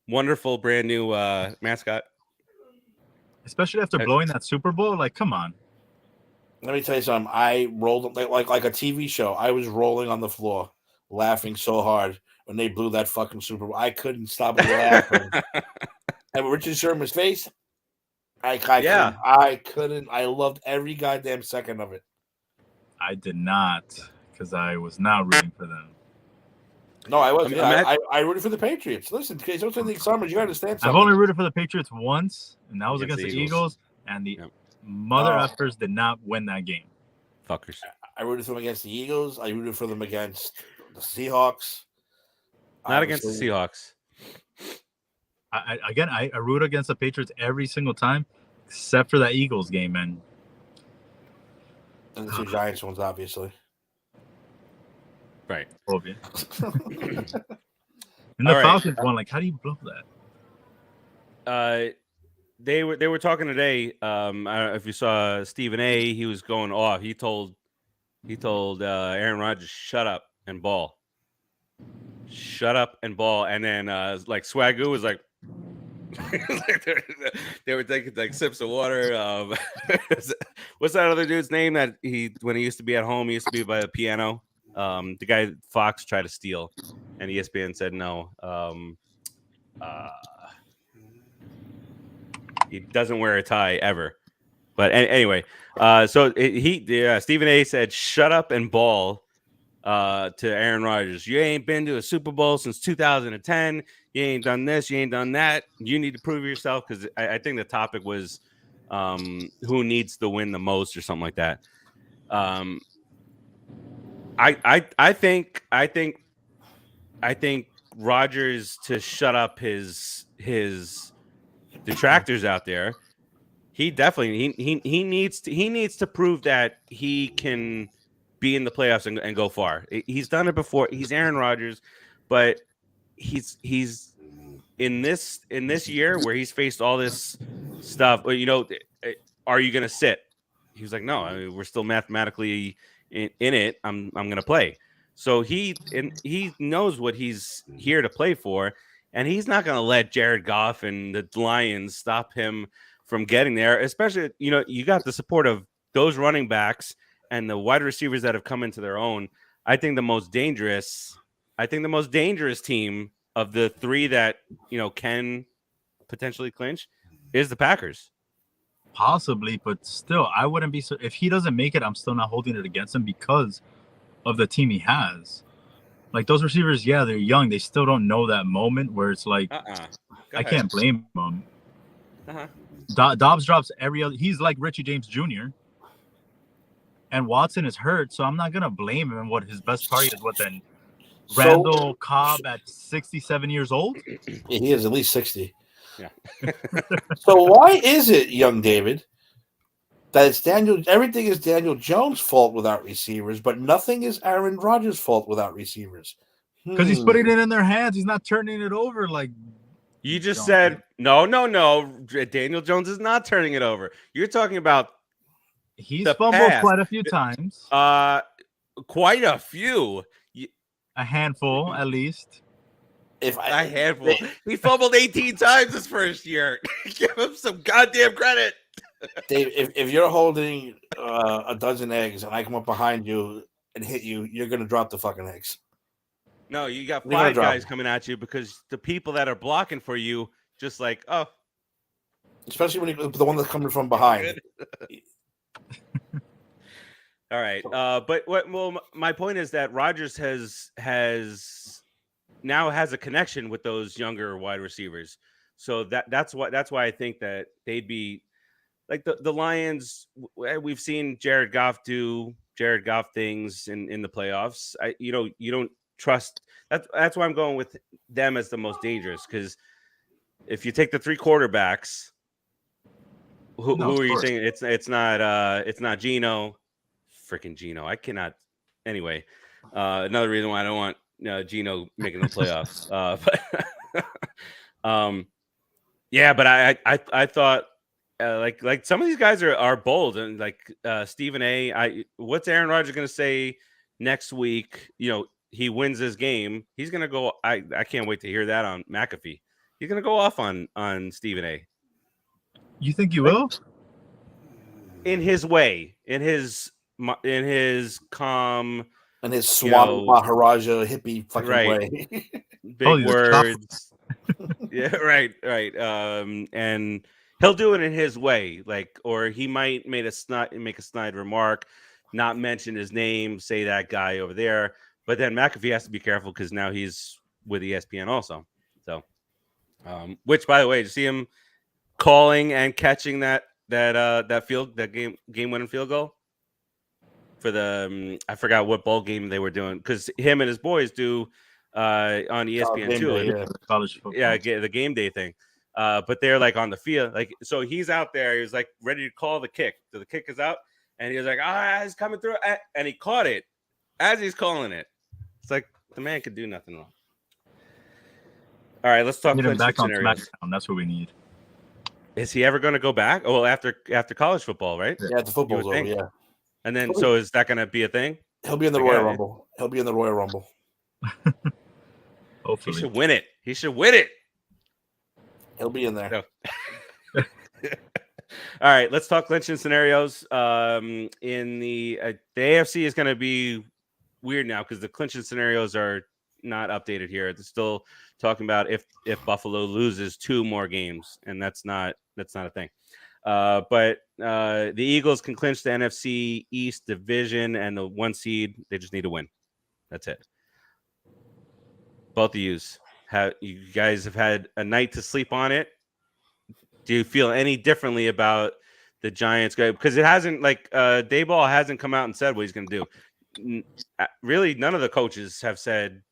wonderful brand new mascot. Especially after blowing that Super Bowl, like, come on. Let me tell you something. I rolled like a TV show. I was rolling on the floor, laughing so hard when they blew that fucking Super Bowl. I couldn't stop laughing. And Richard Sherman's face, I couldn't. I loved every goddamn second of it. I did not, because I was not rooting for them. No, I was. I'm I rooted for the Patriots. Listen, because don't think Summers, you got to understand something. I've only rooted for the Patriots once, and that was against the Eagles. And the Yep. mother effers did not win that game. Fuckers. I rooted for them against the Eagles. I rooted for them against the Seahawks. Not against the Seahawks. I root against the Patriots every single time, except for that Eagles game, man. And the 2 Giants ones, obviously. Right. And the Falcons one, like, how do you blow that? They were talking today. I don't know if you saw Stephen A. He was going off. He told Aaron Rodgers, "Shut up and ball." Shut up and ball. And then like Swagoo was like, they were taking like sips of water. What's that other dude's name that when he used to be at home, he used to be by the piano. The guy Fox tried to steal, and ESPN said no. He doesn't wear a tie ever. But anyway, so Stephen A. said, "Shut up and ball." To Aaron Rodgers, you ain't been to a Super Bowl since 2010. You ain't done this. You ain't done that. You need to prove yourself, because I think the topic was who needs to win the most or something like that. I think Rodgers to shut up his detractors out there. He definitely he needs to prove that he can be in the playoffs and go far. He's done it before. He's Aaron Rodgers, but he's in this year where he's faced all this stuff. You know, are you going to sit? He was like, no. I mean, we're still mathematically in it. I'm going to play. So he knows what he's here to play for, and he's not going to let Jared Goff and the Lions stop him from getting there. Especially, you know, you got the support of those running backs and the wide receivers that have come into their own. I think the most dangerous team of the 3 that, you know, can potentially clinch is the Packers. Possibly, but still, I wouldn't be so. If he doesn't make it, I'm still not holding it against him because of the team he has. Like those receivers, yeah, they're young. They still don't know that moment where it's like, I can't blame them. Dobbs drops every other. He's like Richie James Jr. And Watson is hurt, so I'm not gonna blame him. What his best target is? What then? Randall Cobb at 67 years old? He is at least 60. Yeah. So why is it, young David, that it's everything is Daniel Jones' fault without receivers, but nothing is Aaron Rodgers' fault without receivers? Because he's putting it in their hands. He's not turning it over like you just said. No. Daniel Jones is not turning it over. You're talking about he's fumbled quite a few times. Quite a few. A handful, at least. A handful. He fumbled 18 times this first year. Give him some goddamn credit. Dave, if you're holding a dozen eggs and I come up behind you and hit you, you're going to drop the fucking eggs. No, you got 5 guys coming at you because the people that are blocking for you just like, oh. Especially when the one that's coming from behind. All right. My point is that Rodgers has a connection with those younger wide receivers. So that's why I think that they'd be like the Lions. We've seen Jared Goff do Jared Goff things in the playoffs. You don't trust. That's why I'm going with them as the most dangerous, because if you take the 3 quarterbacks, who are you thinking? It's not Geno. Freaking Geno. I cannot. Anyway, another reason why I don't want Geno making the playoffs. But I thought like some of these guys are bold, and like Stephen A. What's Aaron Rodgers going to say next week? You know, he wins this game. He's going to go. I can't wait to hear that on McAfee. He's going to go off on Stephen A. You think you will? In his way, in his calm, and his Swami Maharaja hippie fucking way. Big words. Yeah, right. And he'll do it in his way, or he might make a snide remark, not mention his name, say that guy over there, But then McAfee has to be careful because now he's with ESPN also. So, which, by the way, did you see him calling and catching that game winning field goal for the I forgot what bowl game they were doing, because him and his boys do on ESPN too. College football. Yeah, the game day thing. But they're like on the field, like, so he's out there. He was like ready to call the kick. So the kick is out, and he was like, he's coming through, and he caught it as he's calling it. It's like the man could do nothing wrong. All right, let's talk Get him back on scenarios. SmackDown. That's what we need. Is he ever going to go back? Oh, well, after college football, right? Yeah, the football's over. Yeah, and then so is that going to be a thing? He'll be in the Royal Rumble. He'll be in the Royal Rumble. Hopefully, he should win it. He should win it. He'll be in there. No. All right, let's talk clinching scenarios. In the AFC is going to be weird now because the clinching scenarios are not updated here. They're still talking about if Buffalo loses 2 more games, and that's not a thing. But the Eagles can clinch the NFC East division and the 1 seed. They just need to win. That's it. Both of you guys have had a night to sleep on it. Do you feel any differently about the Giants? Because it hasn't, like, Dayball hasn't come out and said what he's going to do. Really, none of the coaches have said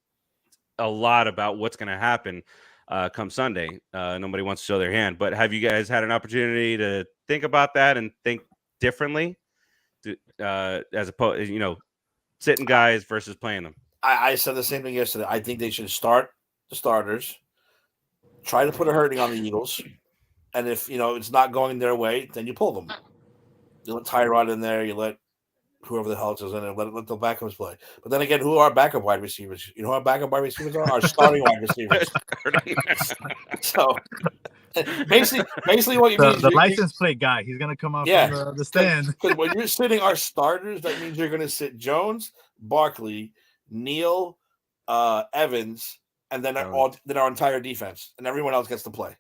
a lot about what's going to happen come Sunday. Nobody wants to show their hand. But have you guys had an opportunity to think about that and think differently, as opposed, sitting guys versus playing them? I said the same thing yesterday. I think they should start the starters, try to put a hurting on the Eagles, and if it's not going their way, then you pull them. You let Tyrod in there, you let whoever the hell else is in there, let the backups play. But then again, who are our backup wide receivers? You know who our backup wide receivers are? Our starting wide receivers. So basically what you mean the license plate guy, he's gonna come out from the stand. Because when you're sitting our starters, that means you're gonna sit Jones, Barkley, Neal, Evans, and then our entire defense, and everyone else gets to play.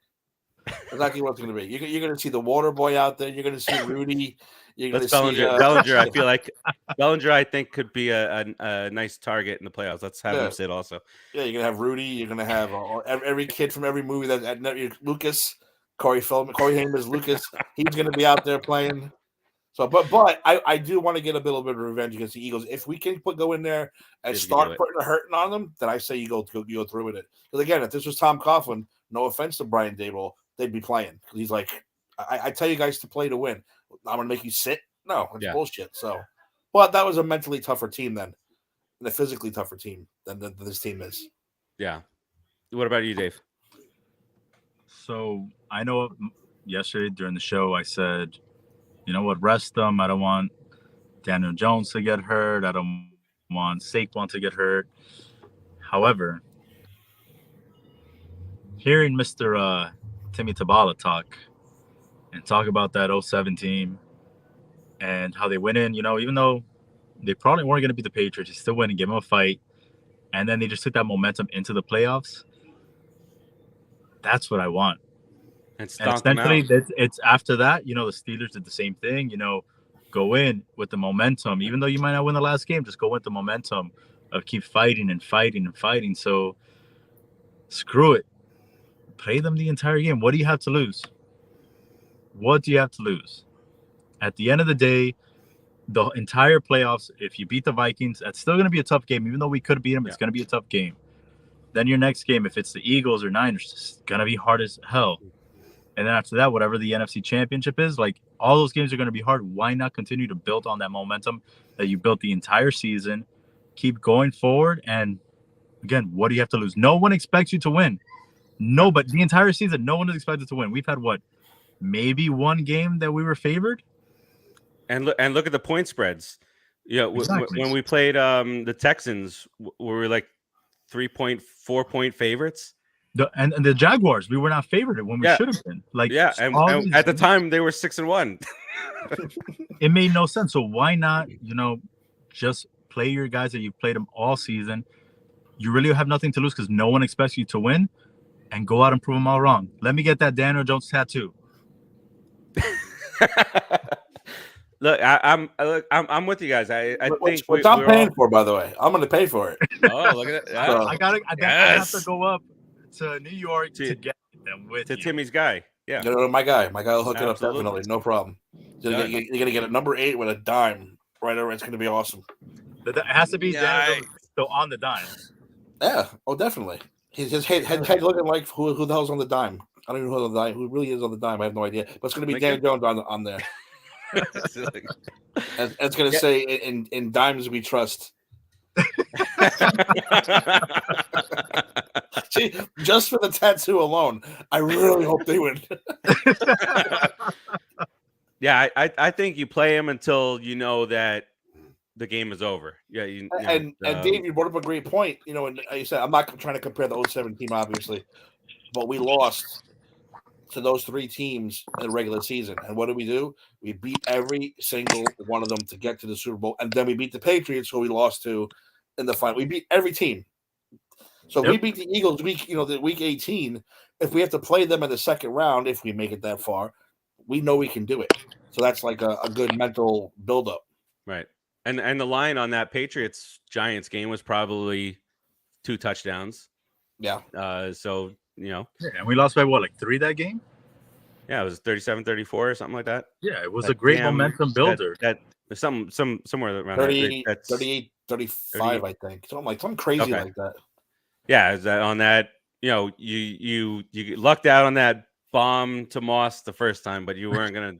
Exactly what it's going to be. You're going to see the water boy out there. You're going to see Rudy. You're going to see Bellinger. I feel like Bellinger, I think, could be a nice target in the playoffs. Let's have him sit also. Yeah, you're going to have Rudy. You're going to have every kid from every movie Lucas, Corey Feldman, Corey Hamer's Lucas. He's going to be out there playing. So, but I do want to get a little bit of revenge against the Eagles. If we can go in there and start putting a hurting on them, then I say you go through with it. Because again, if this was Tom Coughlin, no offense to Brian Daboll, they'd be playing. He's like, I tell you guys to play to win. I'm gonna make you sit. No, it's bullshit. So, but that was a mentally tougher team then, and a physically tougher team than this team is. Yeah. What about you, Dave? So I know yesterday during the show I said, you know what, rest them. I don't want Daniel Jones to get hurt. I don't want Saquon to get hurt. However, hearing Mr. Timmy Tabala talk about that 07 team and how they went in, even though they probably weren't going to be the Patriots, they still went and gave them a fight. And then they just took that momentum into the playoffs. That's what I want. And essentially, it's after that, the Steelers did the same thing, go in with the momentum. Even though you might not win the last game, just go with the momentum of keep fighting and fighting and fighting. So screw it. Play them the entire game. What do you have to lose? What do you have to lose? At the end of the day, the entire playoffs, if you beat the Vikings, that's still going to be a tough game. Even though we could beat them, it's going to be a tough game. Then your next game, if it's the Eagles or Niners, it's going to be hard as hell. And then after that, whatever the NFC Championship is, like, all those games are going to be hard. Why not continue to build on that momentum that you built the entire season? Keep going forward. And again, what do you have to lose? No one expects you to win. No, but the entire season, no one is expected to win. We've had maybe one game that we were favored. And look at the point spreads. Exactly. When we played the Texans, were we like 4 point favorites? And the Jaguars, we were not favored when we should have been. And at the time they were 6-1. It made no sense. So why not, just play your guys that you've played them all season? You really have nothing to lose because no one expects you to win, and go out and prove them all wrong. Let me get that Daniel Jones tattoo. Look, I'm with you guys. I think which I'm paying for, by the way. I'm going to pay for it. Oh, look at that! So- I have to go up to New York to get them with to you. Timmy's guy. Yeah, My guy will hook it Absolutely. up definitely, no problem. You're gonna get a number 8 with a dime right over. It's gonna be awesome. It has to be Daniel still on the dime. Yeah, oh definitely. His head looking like who the hell's on the dime? I don't even know who on the dime. Who really is on the dime? I have no idea. But it's gonna be Dan Jones on there. and it's gonna say in dimes we trust. See, just for the tattoo alone, I really hope they win. Yeah, I think you play him until you know that the game is over. Yeah, and Dave, you brought up a great point. You know, and you said I'm not trying to compare the 07 team, obviously, but we lost to those 3 teams in the regular season. And what do? We beat every single one of them to get to the Super Bowl, and then we beat the Patriots, who we lost to in the final. We beat every team. So we beat the Eagles the week 18. If we have to play them in the second round, if we make it that far, we know we can do it. So that's like a good mental buildup. Right. And the line on that Patriots Giants game was probably 2 touchdowns. Yeah. So, and we lost by what, like 3 that game? Yeah, it was 37-34 or something like that. Yeah, it was a great momentum builder. That somewhere around 38, 35, I think. Something crazy like that. Yeah, is that on that? You lucked out on that bomb to Moss the first time, but you weren't gonna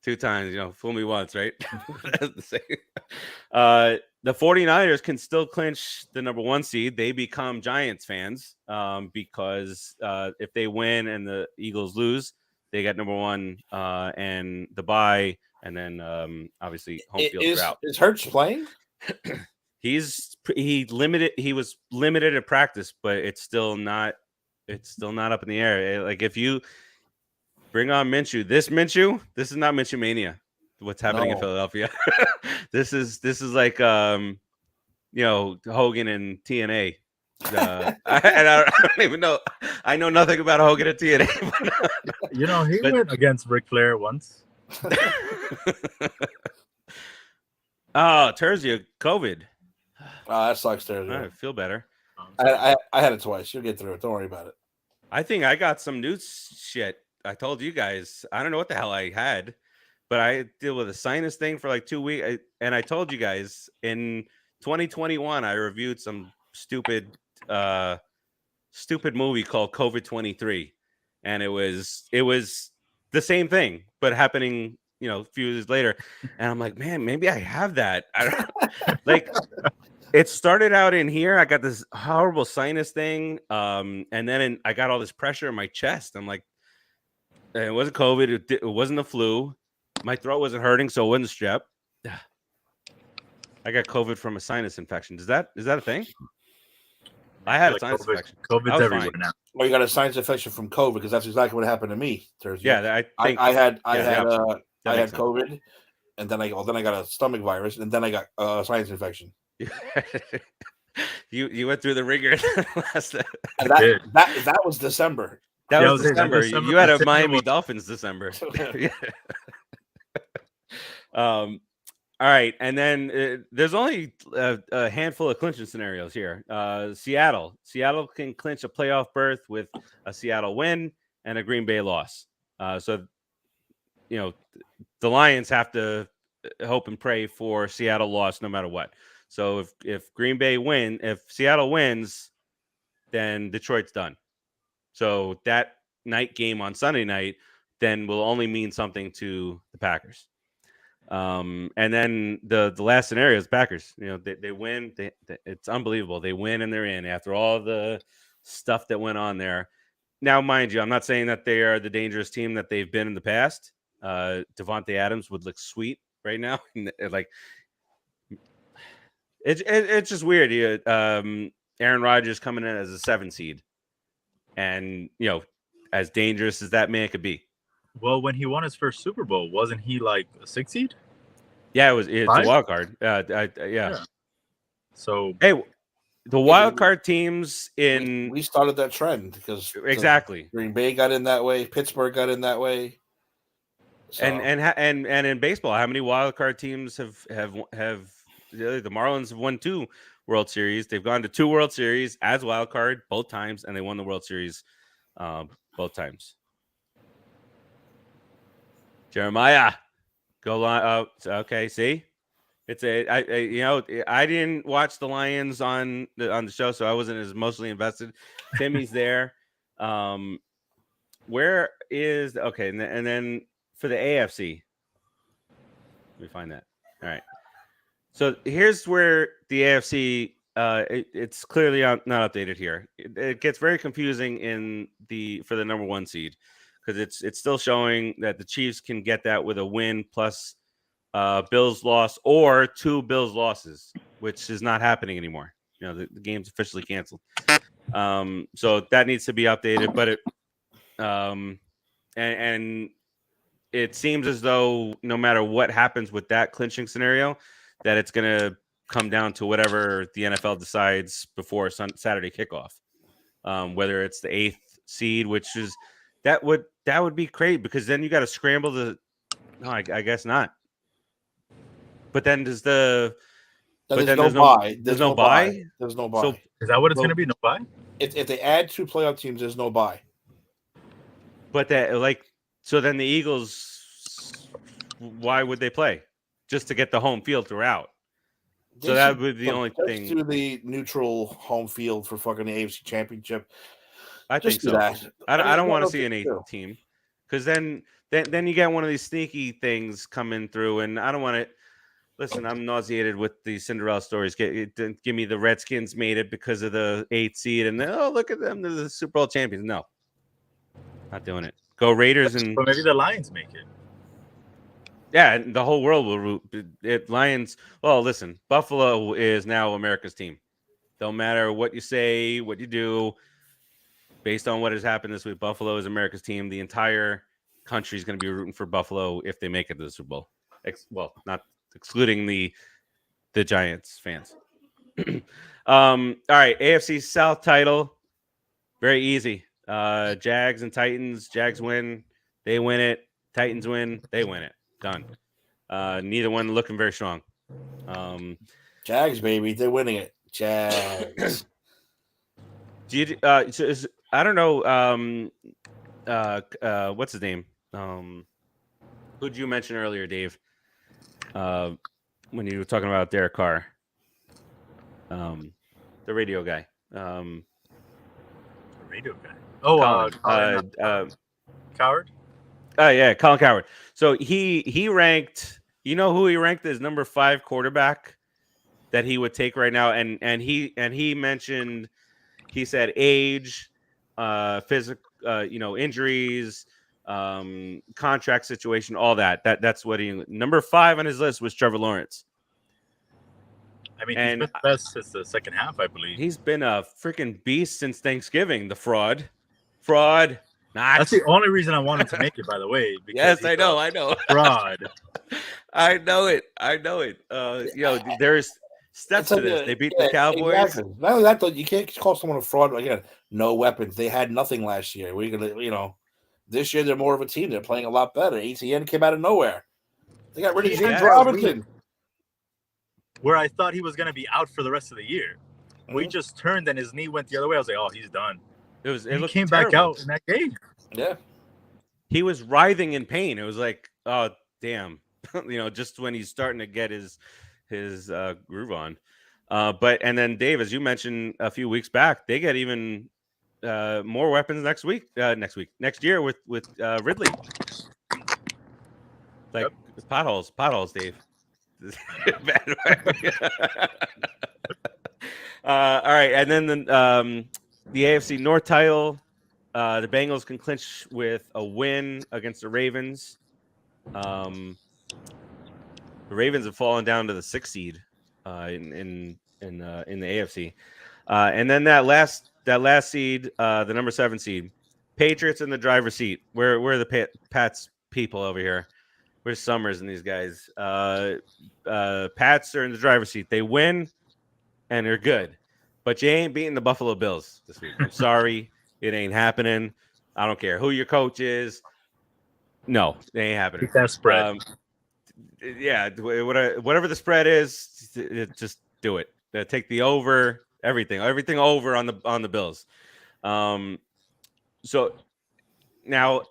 2 times. Fool me once, right? The 49ers can still clinch the number 1 seed. They become Giants fans because if they win and the Eagles lose, they get number 1 and the bye, and then obviously home field out. Is Hurts playing? He was limited at practice, but it's still not up in the air. Like if you bring on Minshew, this is not Minshew mania. What's happening in Philadelphia? This is like Hogan and TNA. I don't even know. I know nothing about Hogan and TNA. He went against Ric Flair once. Oh, Terzia, COVID. Oh, that sucks, Terzia. I feel better. I had it twice. You'll get through it. Don't worry about it. I think I got some new shit. I told you guys. I don't know what the hell I had, but I deal with a sinus thing for like 2 weeks. And I told you guys in 2021, I reviewed some stupid movie called COVID-23, and it was the same thing, but happening, a few years later. And I'm like, man, maybe I have that. I don't like. It started out in here. I got this horrible sinus thing, and then I got all this pressure in my chest. I'm like, it wasn't COVID. It wasn't the flu. My throat wasn't hurting, so it wasn't strep. I got COVID from a sinus infection. Is that a thing? I had a sinus infection. COVID's everywhere now. Well, you got a sinus infection from COVID because that's exactly what happened to me Thursday. Yeah, I had COVID, and then I got a stomach virus, and then I got a sinus infection. You went through the ringer last. That was December. That was December. You had a Miami Dolphins December. All right, and then there's only a handful of clinching scenarios here. Seattle can clinch a playoff berth with a Seattle win and a Green Bay loss. So, the Lions have to hope and pray for Seattle loss no matter what. So if Seattle wins, then Detroit's done. So that night game on Sunday night then will only mean something to the Packers. And then the last scenario is Packers. They win. It's unbelievable. They win and they're in after all the stuff that went on there. Now, mind you, I'm not saying that they are the dangerous team that they've been in the past. Devontae Adams would look sweet right now. Like it's just weird. Aaron Rodgers coming in as a 7 seed, and as dangerous as that man could be. Well, when he won his first Super Bowl, wasn't he like a 6 seed? Yeah, it's a wild card. Yeah. So hey, the wild card teams we started that trend because exactly Green Bay got in that way, Pittsburgh got in that way. So, and in baseball, how many wild card teams have the Marlins have won 2 World Series. They've gone to 2 World Series as wild card both times, and they won the World Series both times. Jeremiah, go line. Okay, see, it's I didn't watch the Lions on the show, so I wasn't as emotionally invested. Timmy's there. Where is okay, and then for the AFC, let me find that. All right. So here's where the AFC it's clearly not updated here. It gets very confusing for the number 1 seed because it's still showing that the Chiefs can get that with a win plus Bills loss or 2 Bills losses, which is not happening anymore. The game's officially canceled. So that needs to be updated, but and it seems as though no matter what happens with that clinching scenario, that it's going to come down to whatever the NFL decides before Saturday kickoff. Whether it's the 8th seed, which is that would be great because then you got to scramble to. No, I guess not. But then there's no bye. There's no bye. There's no bye. So is that what it's going to be? No bye. If they add 2 playoff teams, there's no bye. But so then the Eagles, why would they play? Just to get the home field throughout. So that would be the only thing. Do the neutral home field for fucking the AFC Championship. I think so. I don't want to see an 8th team because then you get one of these sneaky things coming through, and I don't want to. Listen, I'm nauseated with the Cinderella stories. Give me the Redskins made it because of the 8th seed, and then look at them, they're the Super Bowl champions. No, not doing it. Go Raiders, and but maybe the Lions make it. Yeah, and the whole world will root it. Lions. Well, listen, Buffalo is now America's team. Don't matter what you say, what you do, based on what has happened this week. Buffalo is America's team. The entire country is going to be rooting for Buffalo if they make it to the Super Bowl. Well, not excluding the Giants fans. All right, AFC South title, very easy. Jags and Titans. Jags win, they win it. Titans win, they win it. Done. Neither one looking very strong. Jags, baby, they're winning it. Jags. I don't know. What's his name? Who'd you mention earlier, Dave? When you were talking about Derek Carr, the radio guy. The radio guy. Oh, Coward. Oh yeah, Colin Coward. So he ranked. You know who he ranked as number 5 quarterback that he would take right now, and he mentioned. He said age, physical, injuries, contract situation, all that. That's what he. Number 5 on his list was Trevor Lawrence. I mean, he's been the best since the second half, I believe. He's been a freaking beast since Thanksgiving. The fraud. That's the only reason I wanted to make it, by the way. Yes, I know. Fraud. I know it. There's steps to this. They beat the Cowboys. Exactly. Not only that, though, you can't call someone a fraud. Again, no weapons. They had nothing last year. We're gonna, this year they're more of a team. They're playing a lot better. ETN came out of nowhere. They got rid of James Robinson. Where I thought he was going to be out for the rest of the year. We just turned and his knee went the other way. I was like, oh, he's done. He came back out in that game. Yeah. He was writhing in pain. It was like, oh, damn. Just when he's starting to get his groove on. And then Dave, as you mentioned a few weeks back, they get even more weapons next year with Ridley. Like potholes, Dave. All right, and then the AFC North title, the Bengals can clinch with a win against the Ravens. The Ravens have fallen down to the 6th seed in the AFC, and then that last seed, the number 7 seed, Patriots in the driver's seat. Where are the Pats people over here? Where's Summers and these guys? Pats are in the driver's seat. They win, and they're good. But you ain't beating the Buffalo Bills this week. I'm sorry. It ain't happening. I don't care who your coach is. No, they ain't happening. Beat that spread. Yeah, whatever the spread is, just do it. Take the over, everything over on the Bills. So now,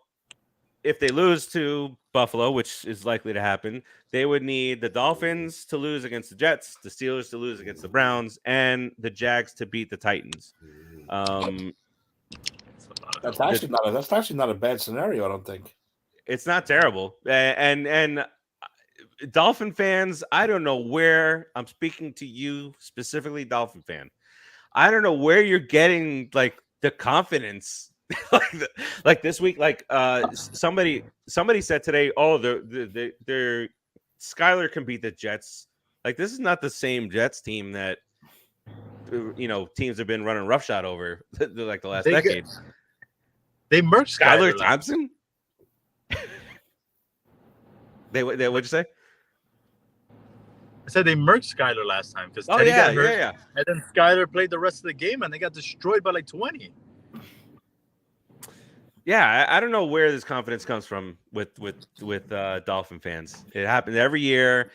if they lose to Buffalo, which is likely to happen, they would need the Dolphins to lose against the Jets, the Steelers to lose against the Browns, and the Jags to beat the Titans. That's actually not a bad scenario, I don't think. It's not terrible. And Dolphin fans, I don't know where I'm speaking to you specifically, Dolphin fan. I don't know where you're getting like the confidence. like this week, somebody said today, oh, they're Skyler can beat the Jets. Like, this is not the same Jets team that teams have been running roughshod over like the last decade. They merged Skyler Thompson. What'd you say? I said they merged Skyler last time because Teddy got hurt, yeah. And then Skyler played the rest of the game and they got destroyed by like 20. Yeah, I don't know where this confidence comes from with Dolphin fans. It happens every year.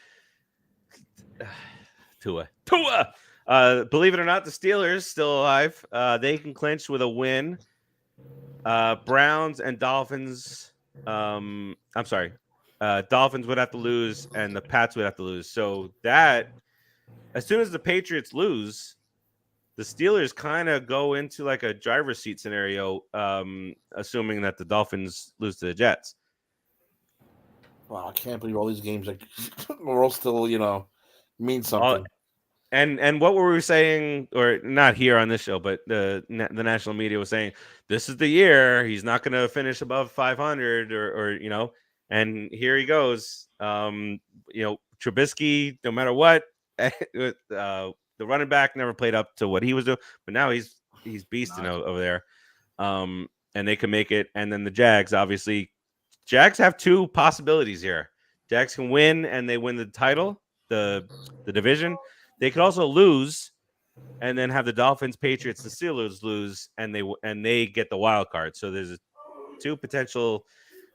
Tua. Believe it or not, the Steelers still alive. They can clinch with a win. Browns and Dolphins. Dolphins would have to lose, and the Pats would have to lose. So that, as soon as the Patriots lose, the Steelers kind of go into like a driver's seat scenario, assuming that the Dolphins lose to the Jets. Wow, I can't believe all these games are all still, mean something. And what were we saying, or not here on this show, but the national media was saying, this is the year he's not going to finish above 500 or and here he goes. Trubisky, no matter what, the running back never played up to what he was doing, but now he's beasting over there. And they can make it. And then the Jags, obviously, Jags have two possibilities here. Jags can win and they win the title, the division. They could also lose and then have the Dolphins, Patriots, the Steelers lose, and they get the wild card. So there's two potential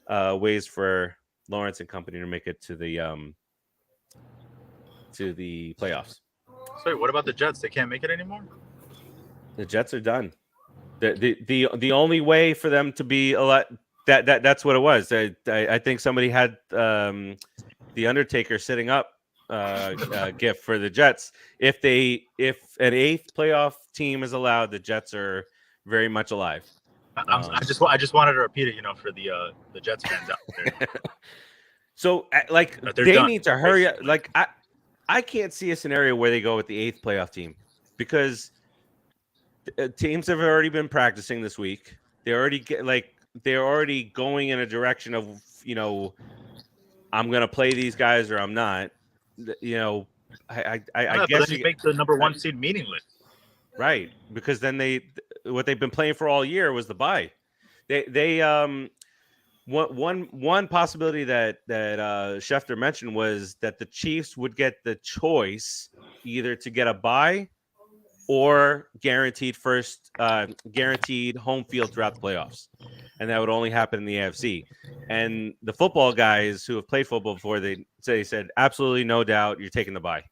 ways for Lawrence and company to make it to the playoffs. Sorry, what about the Jets? They can't make it anymore? The Jets are done. The only way for them to be that's what it was. I think somebody had the Undertaker sitting up gift for the Jets. If an eighth playoff team is allowed, the Jets are very much alive. I just wanted to repeat it, for the Jets fans out there. So they need to hurry up. Like I can't see a scenario where they go with the eighth playoff team because teams have already been practicing this week. They're already going in a direction of I'm gonna play these guys or I'm not. I guess you make the number one seed meaningless, right? Because then what they've been playing for all year was the bye. One possibility that Schefter mentioned was that the Chiefs would get the choice either to get a bye or guaranteed home field throughout the playoffs, and that would only happen in the AFC. And the football guys who have played football before, they said absolutely no doubt you're taking the bye.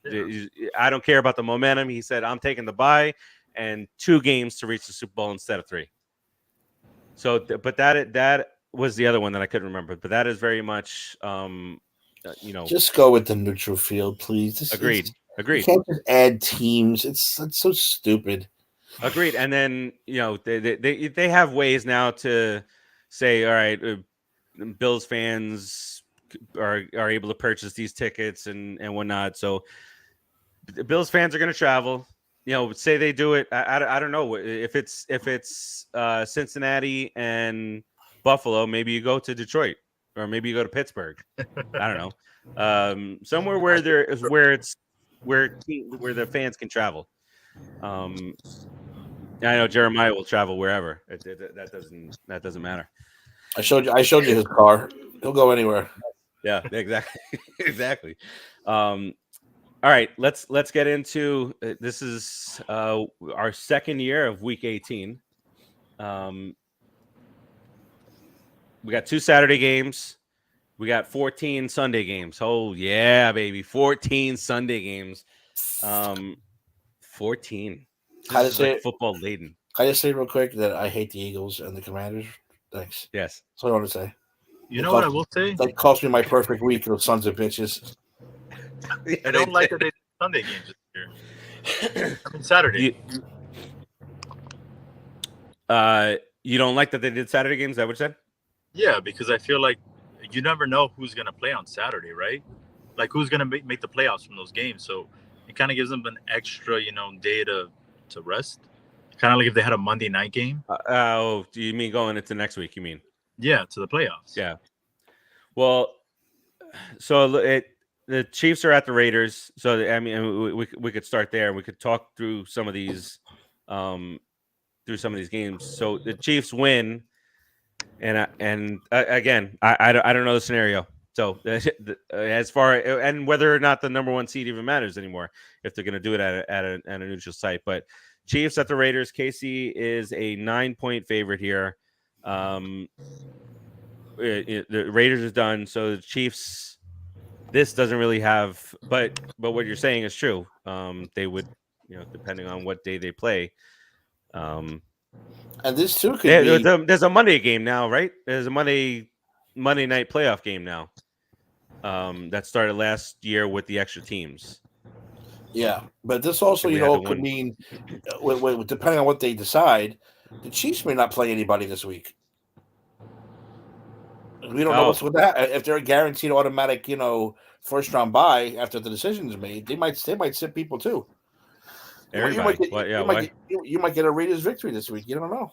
Yeah. I don't care about the momentum. He said I'm taking the bye and 2 games to reach the Super Bowl instead of 3. So, but that was the other one that I couldn't remember. But that is very much, just go with the neutral field, please. Agreed. You can't just add teams. It's so stupid. Agreed. And then they have ways now to say, all right, Bills fans are able to purchase these tickets and whatnot. So the Bills fans are going to travel. Say they do it. I don't know if it's Cincinnati and Buffalo. Maybe you go to Detroit, or maybe you go to Pittsburgh. I don't know. Somewhere where the fans can travel. I know Jeremiah will travel wherever. That doesn't matter. I showed you his car. He'll go anywhere. Yeah, exactly. All right, let's get into this. Is our second year of Week 18. We got 2 Saturday games. We got 14 Sunday games. Oh yeah, baby, 14 Sunday games. 14. How to This is say like it? football laden. Can I just say real quick that I hate the Eagles and the Commanders? Thanks. Yes. That's what I want to say. You know what I will say? That cost me my perfect week, those sons of bitches. I don't like that they did Sunday games this year. I mean Saturday. You don't like that they did Saturday games? Is that what you said? Yeah, because I feel like you never know who's gonna play on Saturday, right? Like who's gonna make the playoffs from those games. So it kind of gives them an extra, day to rest. Kind of like if they had a Monday night game. Do you mean going into next week? You mean? Yeah, to the playoffs. Yeah. Well, so the Chiefs are at the Raiders. So I mean, we could start there. We could talk through some of these, games. So the Chiefs win, and again, I don't know the scenario. So as far and whether or not the number 1 seed even matters anymore, if they're going to do it at a neutral site, but Chiefs at the Raiders. KC is a 9-point favorite here. The Raiders is done, so the Chiefs. This doesn't really have, but what you're saying is true. They would, depending on what day they play. And this too could be. There's a Monday game now, right? There's a Monday night playoff game now. That started last year with the extra teams. Yeah, but this also, could mean, depending on what they decide, the Chiefs may not play anybody this week. We don't know what's with that. If they're a guaranteed automatic, first round bye after the decision is made, they might sit people too. Everybody. You might get a Raiders victory this week. You don't know.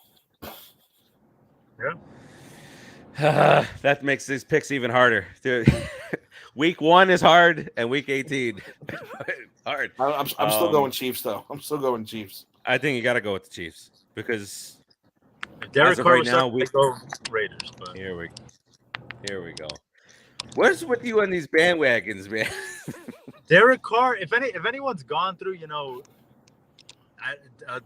Yeah. That makes these picks even harder. Dude. Week 1 is hard, and week 18 hard. I'm still going Chiefs, though. I'm still going Chiefs. I think you got to go with the Chiefs because Derek Carr right now we go Raiders. But here we go. What's with you on these bandwagons, man? Derek Carr. If anyone's gone through,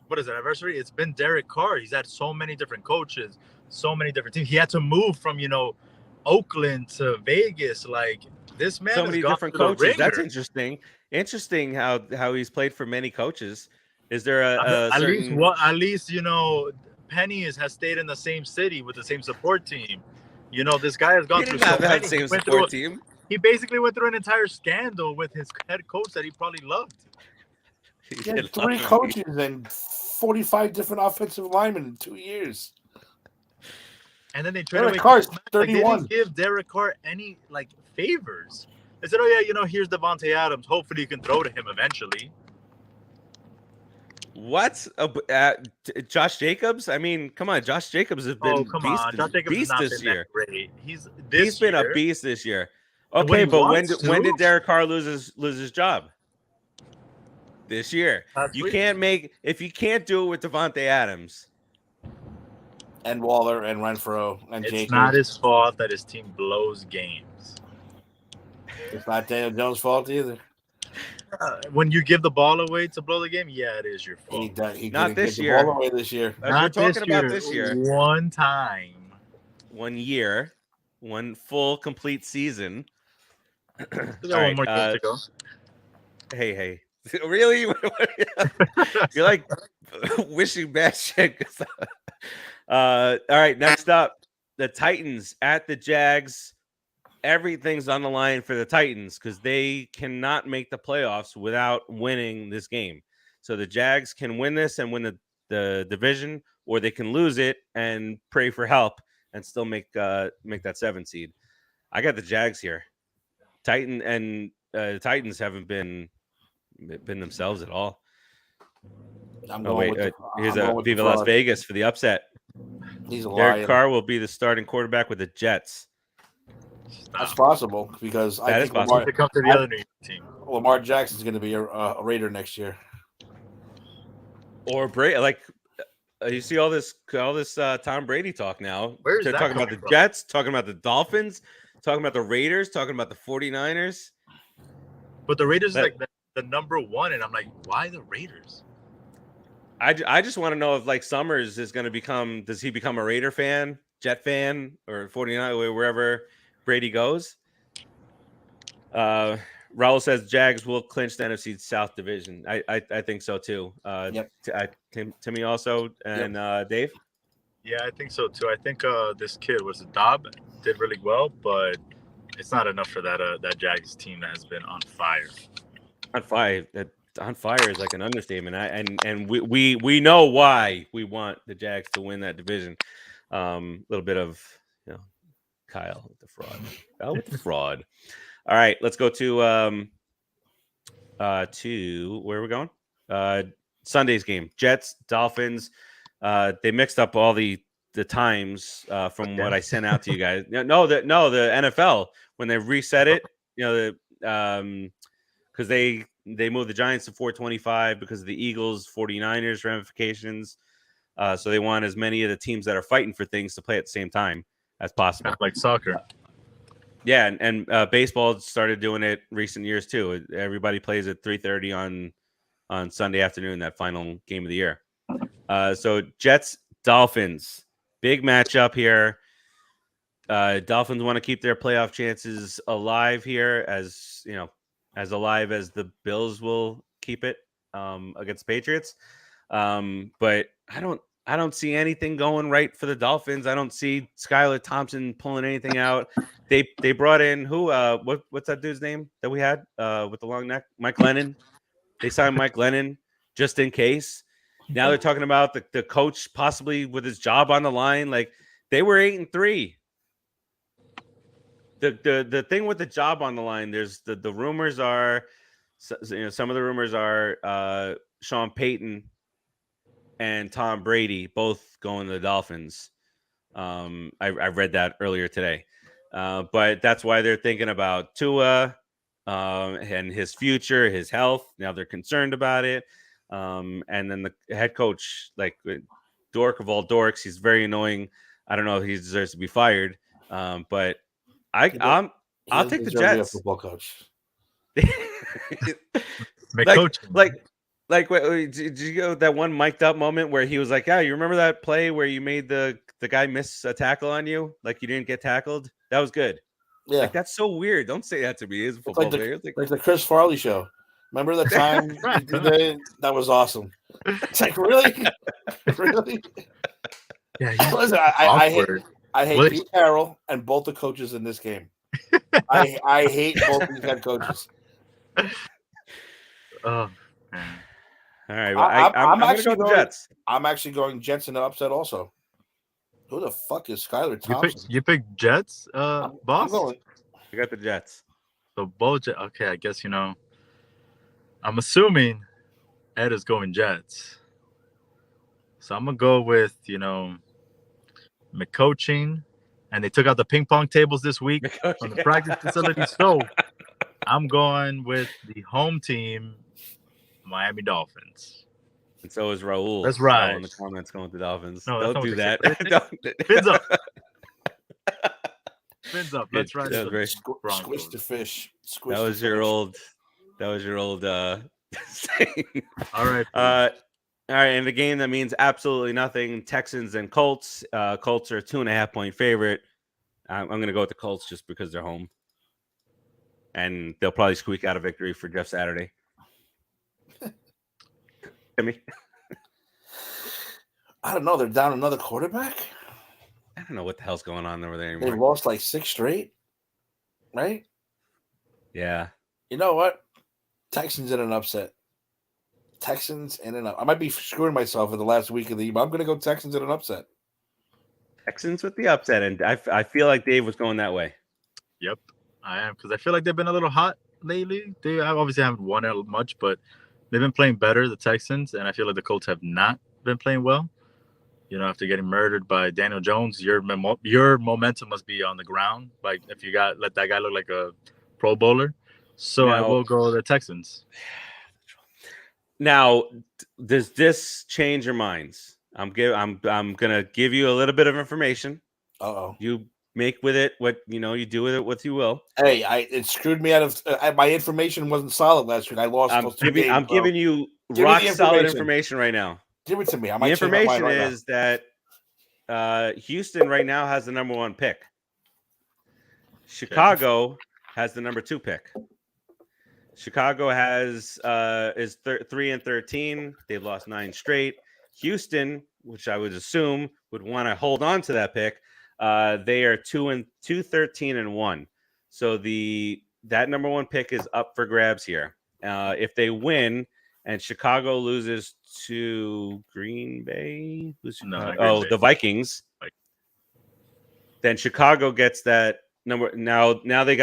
what is it, anniversary? It's been Derek Carr. He's had so many different coaches, so many different teams. He had to move from Oakland to Vegas. Like this man, so many different coaches. That's interesting. Interesting how he's played for many coaches. Is there at least Penny has stayed in the same city with the same support team. This guy has gone through the same support team. He basically went through an entire scandal with his head coach that he probably loved. He had 3 coaches and 45 different offensive linemen in 2 years. And then they traded away Carr's 31. They didn't give Derek Carr any favors. They said, "Oh yeah, here's Devontae Adams. Hopefully you can throw to him eventually." What? Josh Jacobs? I mean, come on. Josh Jacobs has been beast this year. He's been a beast this year. Okay, but when did Derek Carr lose his job? This year. If you can't do it with Devontae Adams and Waller and Renfro and Jacobs. It's not his fault that his team blows games. It's not Daniel Jones' fault either. When you give the ball away to blow the game, yeah, it is your fault. He not this year. The ball away this year. We're talking about this year. One time. 1 year. 1 full complete season. One more game to go. Hey. Really? You're like wishing bad shit. All right, next up, the Titans at the Jags. Everything's on the line for the Titans because they cannot make the playoffs without winning this game. So the Jags can win this and win the division, or they can lose it and pray for help and still make that 7 seed. I got the Jags here. Titans haven't been themselves at all. Here's a Viva Las Vegas for the upset. He's a liar. Derek Carr will be the starting quarterback with the Jets. That's possible because I think Lamar, to come to the other New York team. Lamar Jackson's going to be a Raider next year. Or you see all this Tom Brady talk now. Where's They're talking about the Jets, talking about the Dolphins, talking about the Raiders, talking about the 49ers. But the Raiders is the number 1, and I'm like, why the Raiders? I just want to know if Summers is going to does he become a Raider fan Jet fan or 49 wherever Brady goes. Raul says Jags will clinch the NFC South division. I think so too. Yep. Timmy also and Dave. Yeah, I think so too. I think this kid was a Dobb, did really well, but it's not enough for that Jags team that has been on fire. On fire is like an understatement. And we know why we want the Jags to win that division. A little bit of Kyle with the fraud. Kyle with the fraud. All right, let's go to where are we going? Sunday's game. Jets, Dolphins. They mixed up all the times from what I sent out to you guys. No, the NFL when they reset it, because they moved the Giants to 425 because of the Eagles 49ers ramifications. So they want as many of the teams that are fighting for things to play at the same time as possible. Like soccer. Yeah, and baseball started doing it recent years too. Everybody plays at 3:30 on Sunday afternoon, that final game of the year. So Jets, Dolphins, big matchup here. Dolphins want to keep their playoff chances alive here, as alive as the Bills will keep it against the Patriots. But I don't see anything going right for the Dolphins. I don't see Skylar Thompson pulling anything out. They brought in who? What's that dude's name that we had with the long neck? Mike Lennon. They signed Mike Lennon just in case. Now they're talking about the coach possibly with his job on the line. Like they were 8-3. The thing with the job on the line, there's the rumors are, some of the rumors are Sean Payton and Tom Brady both going to the Dolphins. I read that earlier today. But that's why they're thinking about Tua and his future, his health. Now they're concerned about it. And then the head coach, like dork of all dorks, he's very annoying. I don't know if he deserves to be fired. But I'll take the Jets. Football coach. Like, did you go that one mic'd up moment where he was like, "Yeah, you remember that play where you made the guy miss a tackle on you, like you didn't get tackled? That was good." Yeah, like that's so weird. Don't say that to me. He's a football player. Like the Chris Farley show. Remember the time he did that? That was awesome. It's like really. Yeah. Listen, I hate Pete Carroll and both the coaches in this game. I hate both these head coaches. Oh man. All right, well, I'm actually going Jets. I'm actually going Jets in the upset also. Who the fuck is Skylar Thompson? You pick Jets, boss? You got the Jets. So both. Okay, I guess I'm assuming Ed is going Jets. So I'm gonna go with McCoaching, and they took out the ping pong tables this week from the practice facility. So I'm going with the home team, Miami Dolphins. And so is Raul. That's right. In the comments going with the Dolphins. No, don't do that. Fins up. Fins up. Let's ride. Squish the fish. That was your old saying. All right. All right, and the game that means absolutely nothing. Texans and Colts. Colts are 2.5-point favorite. I'm going to go with the Colts just because they're home, and they'll probably squeak out a victory for Jeff Saturday. Timmy? I don't know. They're down another quarterback. I don't know what the hell's going on over there anymore. They lost like 6 straight, right? Yeah. You know what? Texans in an upset. I might be screwing myself in the last week of the year, but I'm going to go Texans in an upset. Texans with the upset, and I feel like Dave was going that way. Yep, I am, because I feel like they've been a little hot lately. They obviously haven't won it much, but they've been playing better, the Texans, and I feel like the Colts have not been playing well. After getting murdered by Daniel Jones, your momentum must be on the ground. Like if you let that guy look like a Pro Bowler. So I will go the Texans. Now, does this change your minds? I'm gonna give you a little bit of information. You make with it what you do with it what you will. Hey, it screwed me out of my information wasn't solid last week. I lost. I'm giving you rock solid information right now. Give it to me. The information is that Houston right now has the number 1 pick. Chicago has the number 2 pick. Chicago has is 3-13. They've lost 9 straight. Houston, which I would assume would want to hold on to that pick, they are 2-13-1. So that number 1 pick is up for grabs here. If they win and Chicago loses to Green Bay, the Vikings, then Chicago gets that number. Now they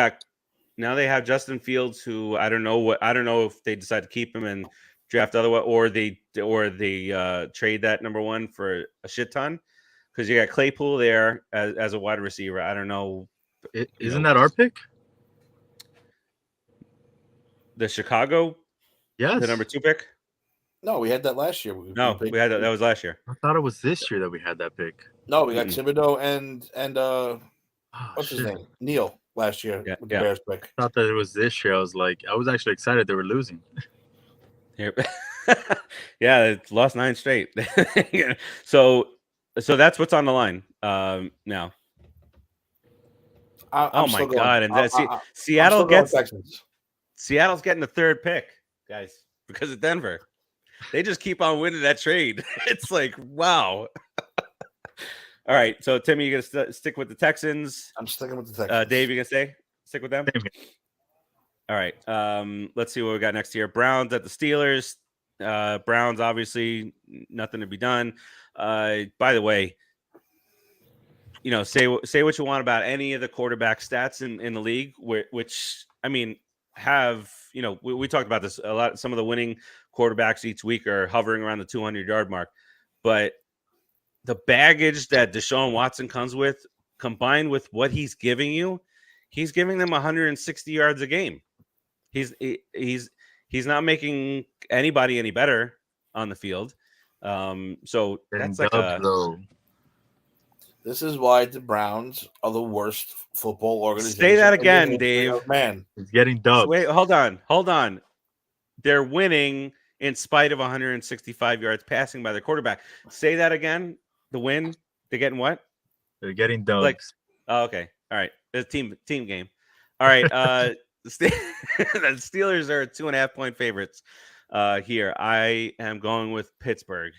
have Justin Fields, who I don't know if they decide to keep him and draft otherwise, or they trade that number 1 for a shit ton, because you got Claypool there as a wide receiver. I don't know. Isn't that our pick? The Chicago, yes, the number 2 pick. No, we had that last year. We had that. That was last year. I thought it was this year that we had that pick. No, we got Thibodeau and what's his name? Neil last year with the Bears pick. I thought that it was this year. I was actually excited they were losing. Yeah, it's lost 9 straight. So that's what's on the line now. Oh my God! And Seattle's getting the 3rd pick, guys, because of Denver. They just keep on winning that trade. It's like, wow. All right, so Timmy, you gonna stick with the Texans? I'm sticking with the Texans. Dave, you gonna stick with them? All right. Let's see what we got next here. Browns at the Steelers. Browns, obviously, nothing to be done. By the way, say what you want about any of the quarterback stats in the league, which I mean have we talked about this a lot. Some of the winning quarterbacks each week are hovering around the 200-yard mark, but the baggage that Deshaun Watson comes with, combined with what he's giving them 160 yards a game. He's not making anybody any better on the field. So that's like This is why the Browns are the worst football organization. Say that again, Dave. Man, it's getting dubbed. Wait, hold on. They're winning in spite of 165 yards passing by their quarterback. Say that again. The win. They're getting what? They're getting dubbed. Okay. All right. It's a team game. All right. The Steelers are 2.5-point favorites here. I am going with Pittsburgh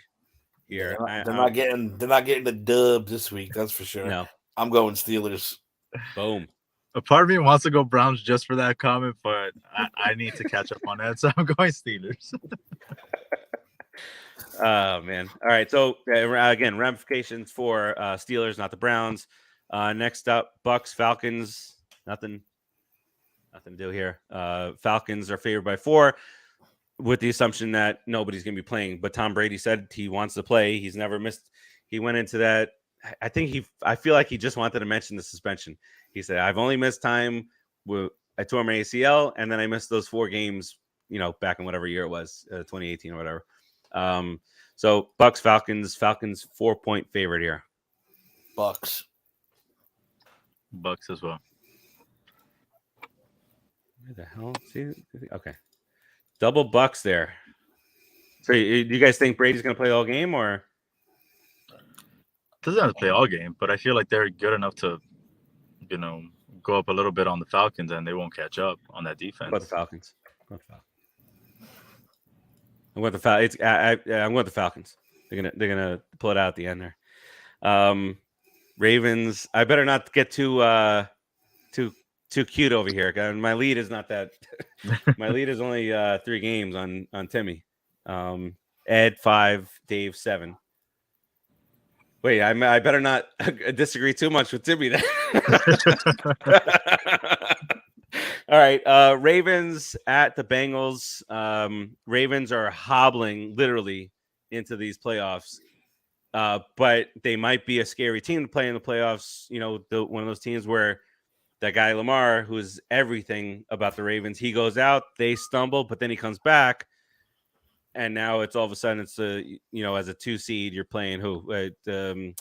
here. They're not getting the dub this week. That's for sure. No, I'm going Steelers. Boom. A part of me wants to go Browns just for that comment, but I need to catch up on that, so I'm going Steelers. Oh man! All right. So again, ramifications for Steelers, not the Browns. Next up, Bucks, Falcons. Nothing to do here. Falcons are favored by 4, with the assumption that nobody's going to be playing. But Tom Brady said he wants to play. He's never missed. He went into that. I feel like he just wanted to mention the suspension. He said, "I've only missed time. I tore my ACL, and then I missed those 4 games. Back in whatever year it was, 2018 or whatever." So Bucks, Falcons 4-point favorite here. Bucks as well. Where the hell? See? Okay. Double Bucks there. So do you guys think Brady's going to play all game, or? Doesn't have to play all game, but I feel like they're good enough to, go up a little bit on the Falcons, and they won't catch up on that defense. What the Falcons? I'm with the Falcons. They're gonna pull it out at the end there. Ravens. I better not get too cute over here. My lead is not that. My lead is only 3 games on Timmy. Ed 5, Dave 7. Wait, I better not disagree too much with Timmy then. All right, Ravens at the Bengals. Ravens are hobbling literally into these playoffs, but they might be a scary team to play in the playoffs. One of those teams where that guy Lamar, who's everything about the Ravens, he goes out, they stumble, but then he comes back, and now it's all of a sudden it's as a 2 seed you're playing who? The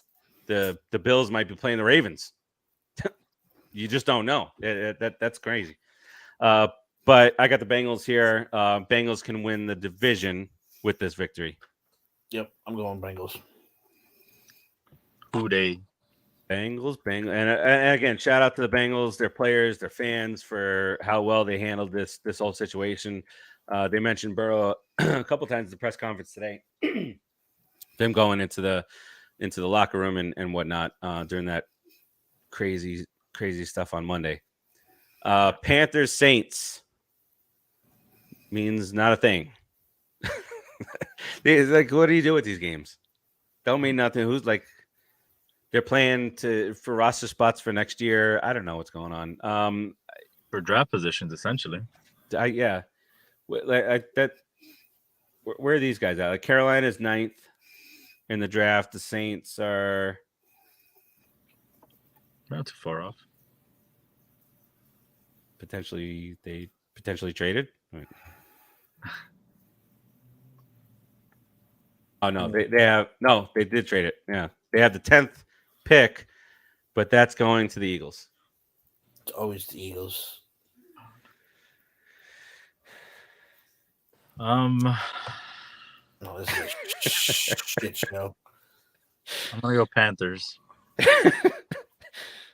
Bills might be playing the Ravens. You just don't know. That's crazy. But I got the Bengals here. Bengals can win the division with this victory. Yep, I'm going Bengals. Who they? Bengals. And again, shout out to the Bengals, their players, their fans for how well they handled this whole situation. They mentioned Burrow a couple times in the press conference today. Them going into the locker room and whatnot during that crazy stuff on Monday. Panthers Saints means not a thing. It's like, what do you do with these games? Don't mean nothing. Who's like, they're playing for roster spots for next year. I don't know what's going on. For draft positions, essentially. Yeah. Where are these guys at? Like Carolina's 9th in the draft. The Saints are not too far off. Potentially traded. Oh no, they did trade it. Yeah, they have the 10th pick, but that's going to the Eagles. It's always the Eagles. No, this is a shit show. I'm gonna go Panthers.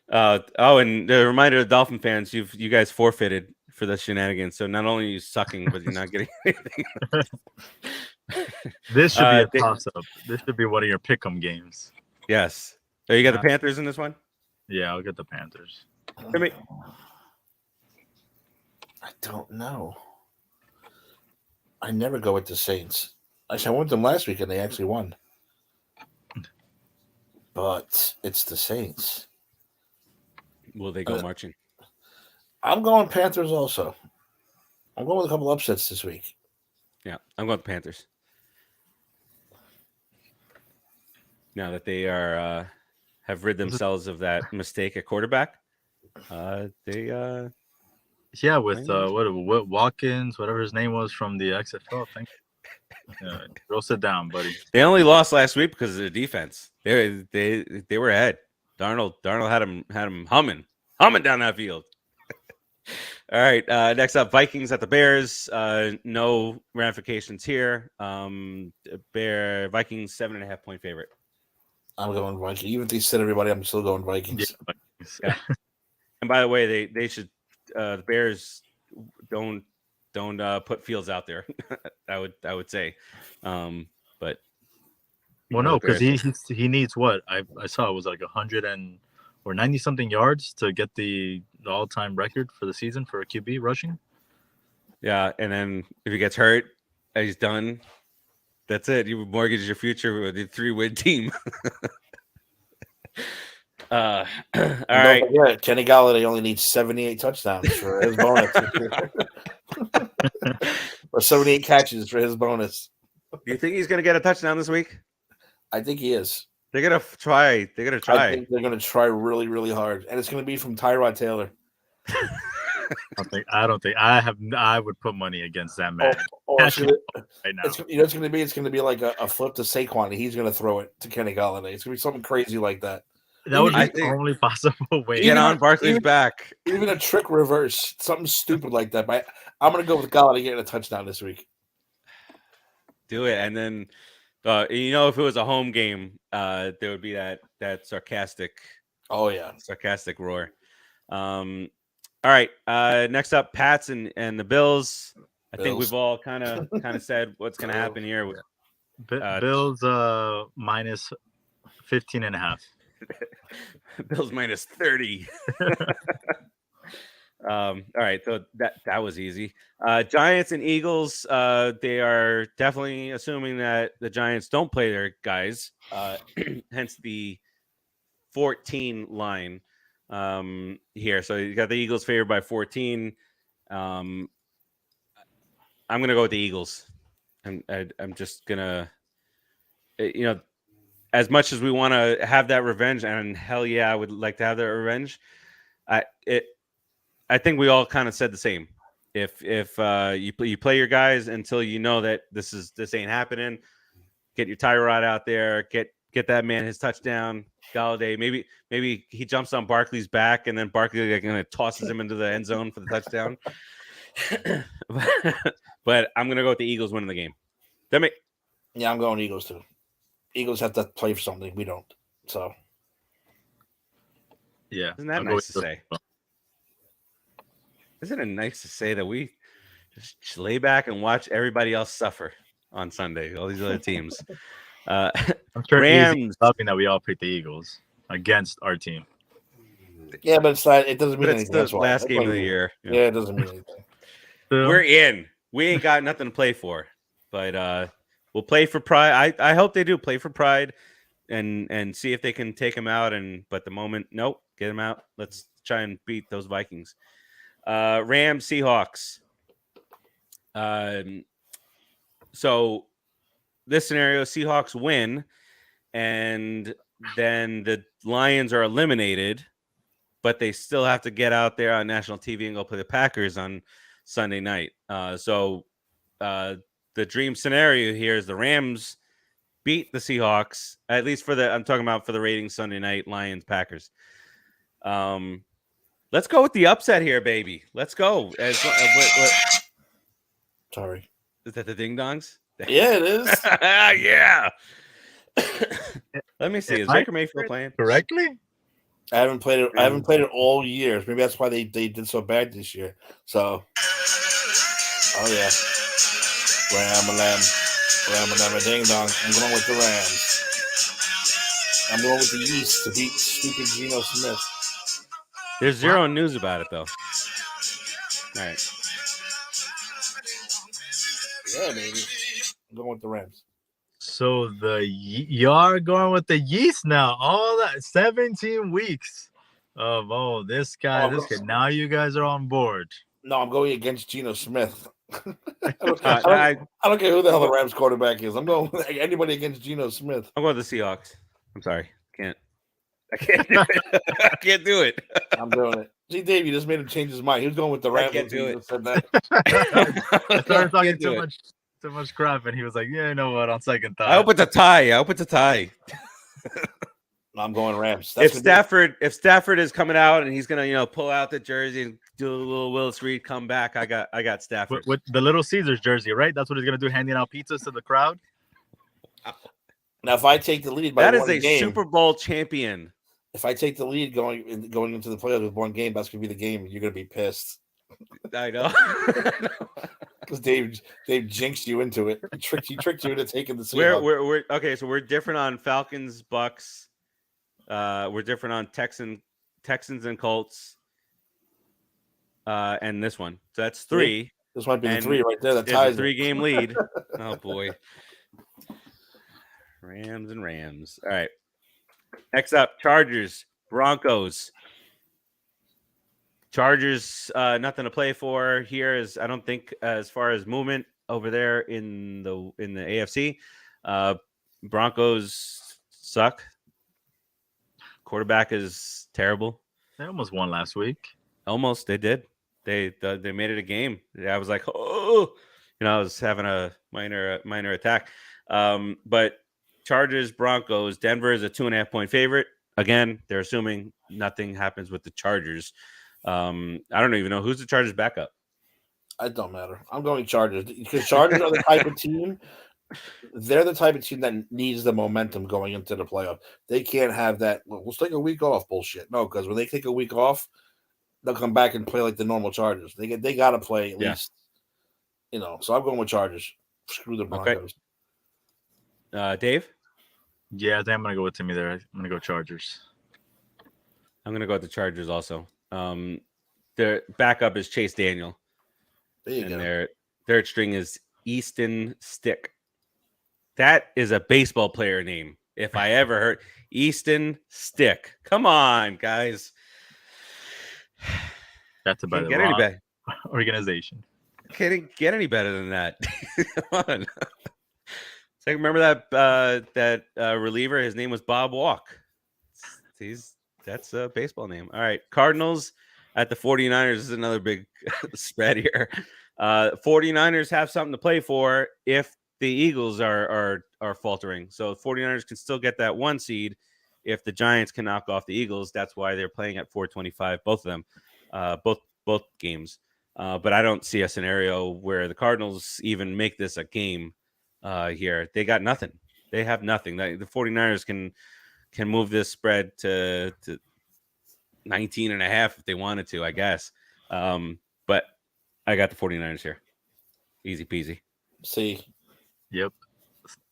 And the reminder to Dolphin fans, you guys forfeited for the shenanigans. So not only are you sucking, but you're not getting anything. This should be a toss-up. This should be one of your pick'em games. Yes. So you got the Panthers in this one? Yeah, I'll get the Panthers. I don't know. I never go with the Saints. Actually, I went with them last week and they actually won. But it's the Saints. Will they go marching? I'm going Panthers also. I'm going with a couple upsets this week. Yeah, I'm going with the Panthers. Now that they have rid themselves of that mistake at quarterback, with Watkins, whatever his name was from the XFL. Thank you. Go sit down, buddy. They only lost last week because of the defense. They were ahead. Darnold had him humming down that field. All right, next up, Vikings at the Bears. No ramifications here. Vikings 7.5 point favorite. I'm going Vikings. Even if they said everybody, I'm still going Vikings. Yeah. And by the way, they should the Bears don't put Fields out there. I would say, but no, because he needs what I saw it was like 90 something yards to get the all-time record for the season for a QB rushing. Yeah, and then if he gets hurt, he's done. That's it. You mortgage your future with a 3-win team. All right. Yeah, Kenny Galladay only needs 78 touchdowns for his bonus. Or 78 catches for his bonus. Do you think he's going to get a touchdown this week? I think he is. They're going to try. I think they're going to try really, really hard. And it's going to be from Tyrod Taylor. I would put money against that man. It's going to be like a flip to Saquon, and he's going to throw it to Kenny Galladay. It's going to be something crazy like that. That would be the only possible way. Get on Barkley's back. Even a trick reverse, something stupid like that. But I'm going to go with Galladay getting a touchdown this week. Do it, and then if it was a home game, there would be that sarcastic. Oh yeah, sarcastic roar. All right. Next up, Pats and the Bills. I think we've all kind of said what's going to happen here. Bills minus 15.5. Bills minus 30. All right, so that was easy. Giants and Eagles. They are definitely assuming that the Giants don't play their guys. Hence the 14 line. Here, so you got the Eagles favored by 14. I'm gonna go with the Eagles. I'm just gonna, as much as we want to have that revenge, and hell yeah, I would like to have that revenge. I think we all kind of said the same. If you play your guys until you know that this ain't happening, get your Tyrod out there, get that man his touchdown. Galladay, maybe he jumps on Barkley's back, and then Barkley kind of tosses him into the end zone for the touchdown. But I'm gonna go with the Eagles winning the game. Yeah, I'm going Eagles too. Eagles have to play for something. We don't. So Yeah. Isn't that I'll go nice with to say? Isn't it nice to say that we just lay back and watch everybody else suffer on Sunday? All these other teams. I'm sure Rams. Easy loving that we all picked the Eagles against our team. Yeah, but it's not. It doesn't mean But it's anything. the That's why. last That game of doesn't the mean- year. Yeah, it doesn't mean anything. We're in. We ain't got nothing to play for. But we'll play for pride. I hope they do play for pride and see if they can take them out. But the moment, nope, get them out. Let's try and beat those Vikings. Rams, Seahawks. So this scenario, Seahawks win, and then the Lions are eliminated, but they still have to get out there on national TV and go play the Packers on Sunday night. So the dream scenario here is the Rams beat the Seahawks, at least I'm talking about for the ratings Sunday night, Lions, Packers. Let's go with the upset here, baby. Let's go. Sorry. Is that the ding dongs? Yeah, it is. Yeah. Let me see. Is Baker Mayfield playing correctly? I haven't played it. I haven't played it all years. Maybe that's why they did so bad this year. So, oh yeah, ram, ding dong. I'm going with the Rams. I'm going with the East to beat stupid Geno Smith. There's zero news about it though. All right. Yeah, baby. I'm going with the Rams. So you're going with the yeast now. All that 17 weeks of this guy. Now you guys are on board. No, I'm going against Geno Smith. I don't care who the hell the Rams quarterback is. I'm going with anybody against Geno Smith. I'm going with the Seahawks. I'm sorry. I can't do it. I can't do it. I'm doing it. See, Dave, you just made him change his mind. He was going with the Rams. I can't do it. Said that. I started talking too much crap, and he was like, "Yeah, you know what? On second thought, I hope it's a tie. I'm going Rams. If Stafford is coming out and he's gonna pull out the jersey and do a little Willis Reed comeback, I got Stafford with the Little Caesars jersey, right? That's what he's gonna do, handing out pizzas to the crowd. Now, if I take the lead by that is one a game, Super Bowl champion. If I take the lead going into the playoffs with one game, that's gonna be the game. You're gonna be pissed. I know. Because Dave jinxed you into it. He tricked you into taking the Seahawks. We're okay. So we're different on Falcons, Bucks. We're different on Texans and Colts. And this one. So that's 3. This might be the 3 right there. That ties a 3-game lead. Oh boy. Rams. All right. Next up, Chargers, Broncos. Chargers, nothing to play for here. I don't think as far as movement over there in the AFC. Broncos suck. Quarterback is terrible. They almost won last week. Almost, they did. They made it a game. I was like, oh, I was having a minor attack. But Chargers, Broncos, Denver is a 2.5-point favorite. Again, they're assuming nothing happens with the Chargers. I don't even know who's the Chargers backup. It don't matter. I'm going Chargers because Chargers are the type of team. They're the type of team that needs the momentum going into the playoff. They can't have that. Well, let's take a week off bullshit. No, because when they take a week off, they'll come back and play like the normal Chargers. They got to play at least. So I'm going with Chargers. Screw the Broncos. Okay. Dave? Yeah, I think I'm going to go with Timmy there. I'm going to go Chargers. I'm going to go with the Chargers also. Their backup is Chase Daniel. There you go. Their third string is Easton Stick. That is a baseball player name. If I ever heard Easton Stick. Come on, guys. That's about get any better. Organization. Can't get any better than that. Come on. So remember that reliever? His name was Bob Walk. That's a baseball name. All right. Cardinals at the 49ers is another big spread here. 49ers have something to play for if the Eagles are faltering. So 49ers can still get that 1 seed if the Giants can knock off the Eagles. That's why they're playing at 425, both of them, both games. But I don't see a scenario where the Cardinals even make this a game here. They got nothing. They have nothing. The 49ers can move this spread to 19.5 if they wanted to, I guess. But I got the 49ers here. Easy peasy. See. Yep.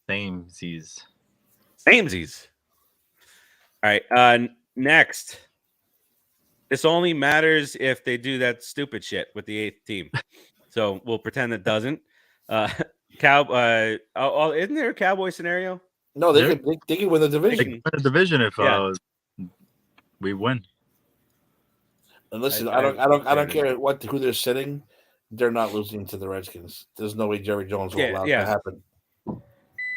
Samesies. All right. Next. This only matters if they do that stupid shit with the 8th team. So we'll pretend it doesn't. Isn't there a Cowboy scenario? No, they can win the division. They can win the division if we win. And listen, I don't care who they're sitting. They're not losing to the Redskins. There's no way Jerry Jones will allow that to happen.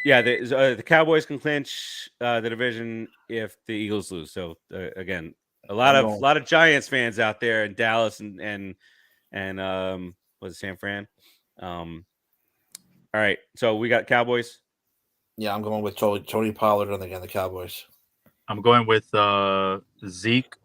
Yeah, the Cowboys can clinch the division if the Eagles lose. So again, a lot of Giants fans out there in Dallas and was it San Fran? All right, so we got Cowboys. Yeah, I'm going with Tony Pollard and again the Cowboys. I'm going with Zeke,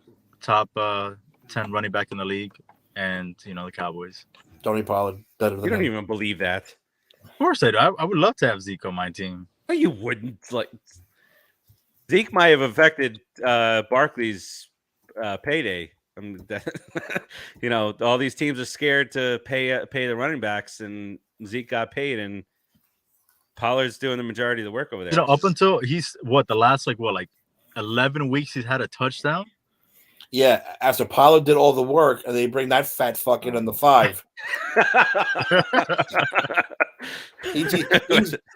top 10 running back in the league, and the Cowboys. Tony Pollard better than you don't even believe that. Of course I do. I would love to have Zeke on my team. No, you wouldn't. Zeke might have affected Barkley's payday. All these teams are scared to pay the running backs, and Zeke got paid, and Pollard's doing the majority of the work over there. Up until he's the last 11 weeks he's had a touchdown. Yeah, after Pollard did all the work, and they bring that fat fuck in the 5.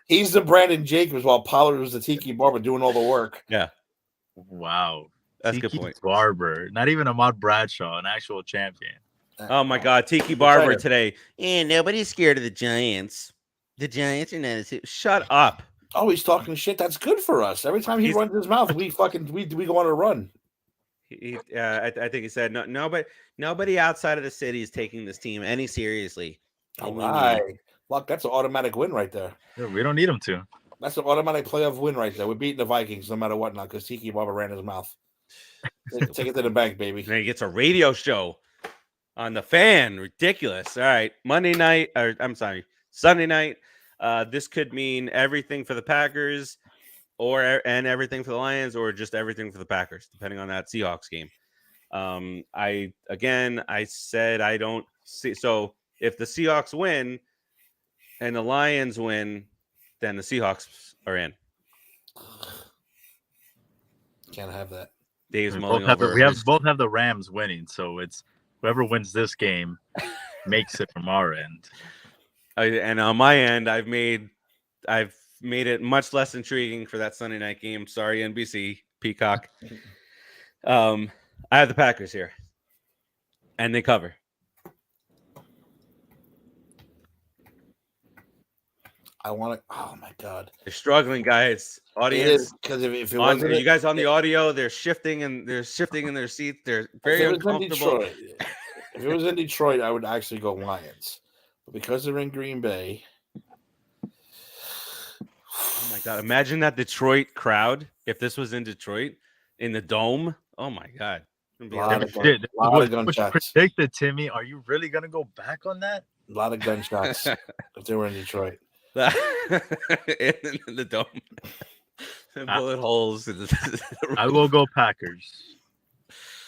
he's the Brandon Jacobs, while Pollard was the Tiki Barber doing all the work. Yeah. Wow. That's Tiki a good point. Barber, not even Ahmad Bradshaw, an actual champion. Oh my God, Tiki Barber today. And nobody's scared of the Giants. The Giants are not. Shut up. Oh, he's talking shit. That's good for us. Every time he runs his mouth, we go on a run. I think he said nobody outside of the city is taking this team any seriously. All right. Look, that's an automatic win right there. Yeah, we don't need him to. That's an automatic playoff win right there. We're beating the Vikings no matter what now because Tiki Barber ran his mouth. Take it to the bank, baby. And he gets a radio show on the Fan. Ridiculous. All right. Sunday night. This could mean everything for the Packers and everything for the Lions, or just everything for the Packers, depending on that Seahawks game. I said I don't see. So if the Seahawks win and the Lions win, then the Seahawks are in. Can't have that. Dave's we mulling both over. Both have the Rams winning, so it's whoever wins this game makes it from our end. And on my end, I've made it much less intriguing for that Sunday night game. Sorry, NBC, Peacock. I have the Packers here, and they cover. I want to. Oh my God, they're struggling, guys. Audience, because if it wasn't, you guys on the audio, they're shifting in their seats. They're very uncomfortable. If it was in Detroit, I would actually go Lions, but because they're in Green Bay. Oh my God! Imagine that Detroit crowd. If this was in Detroit, in the dome. Oh my God! A lot of gunshots. Predicted, Timmy. Are you really gonna go back on that? A lot of gunshots if they were in Detroit. in the dome. Bullet holes. I will go Packers,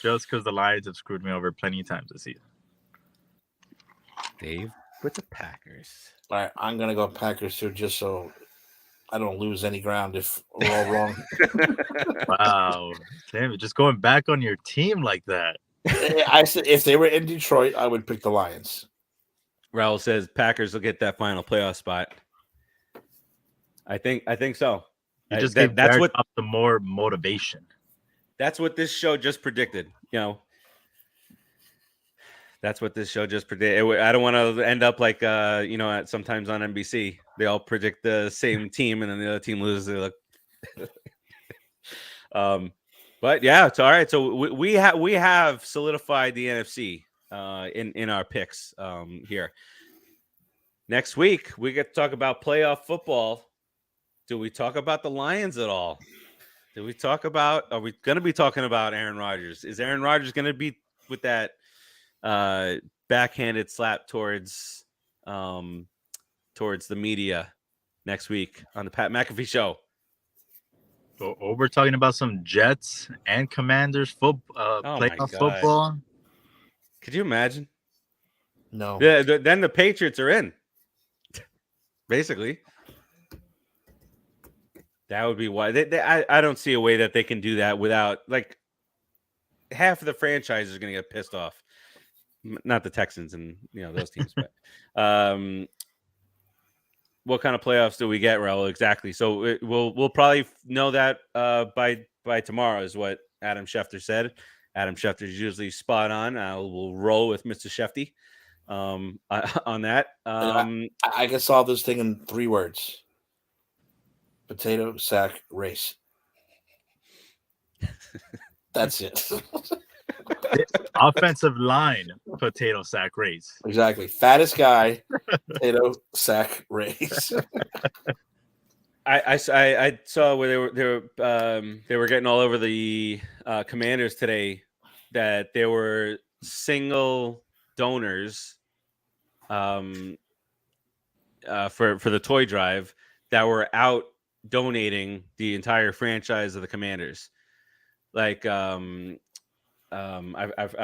just because the Lions have screwed me over plenty of times this season. Dave, with the Packers. All right, I'm gonna go Packers too, just so I don't lose any ground if we're all wrong. Wow, damn it! Just going back on your team like that. I said if they were in Detroit, I would pick the Lions. Raul says Packers will get that final playoff spot. I think so. You just that's what up the more motivation. That's what this show just predicted. That's what this show just predicted. I don't want to end up like sometimes on NBC they all predict the same team and then the other team loses. But yeah, it's all right. So we have solidified the NFC in our picks here. Next week we get to talk about playoff football. Do we talk about the Lions at all? Are we going to be talking about Aaron Rodgers? Is Aaron Rodgers going to be with that backhanded slap towards the media next week on the Pat McAfee show? Oh, we're talking about some Jets and Commanders playoff football. Could you imagine? No. Then the Patriots are in. Basically, that would be why. I don't see a way that they can do that without like half of the franchise is going to get pissed off. Not the Texans and those teams, but what kind of playoffs do we get, Raul? Exactly. So we'll probably know that by tomorrow, is what Adam Schefter said. Adam Schefter is usually spot on. We'll roll with Mr. Shefty on that. I can solve this thing in 3 words: potato sack race. That's it. Offensive line potato sack race. Exactly. Fattest guy, potato sack race. I saw where they were getting all over the Commanders today that there were single donors for the toy drive that were out donating the entire franchise of the Commanders. Like I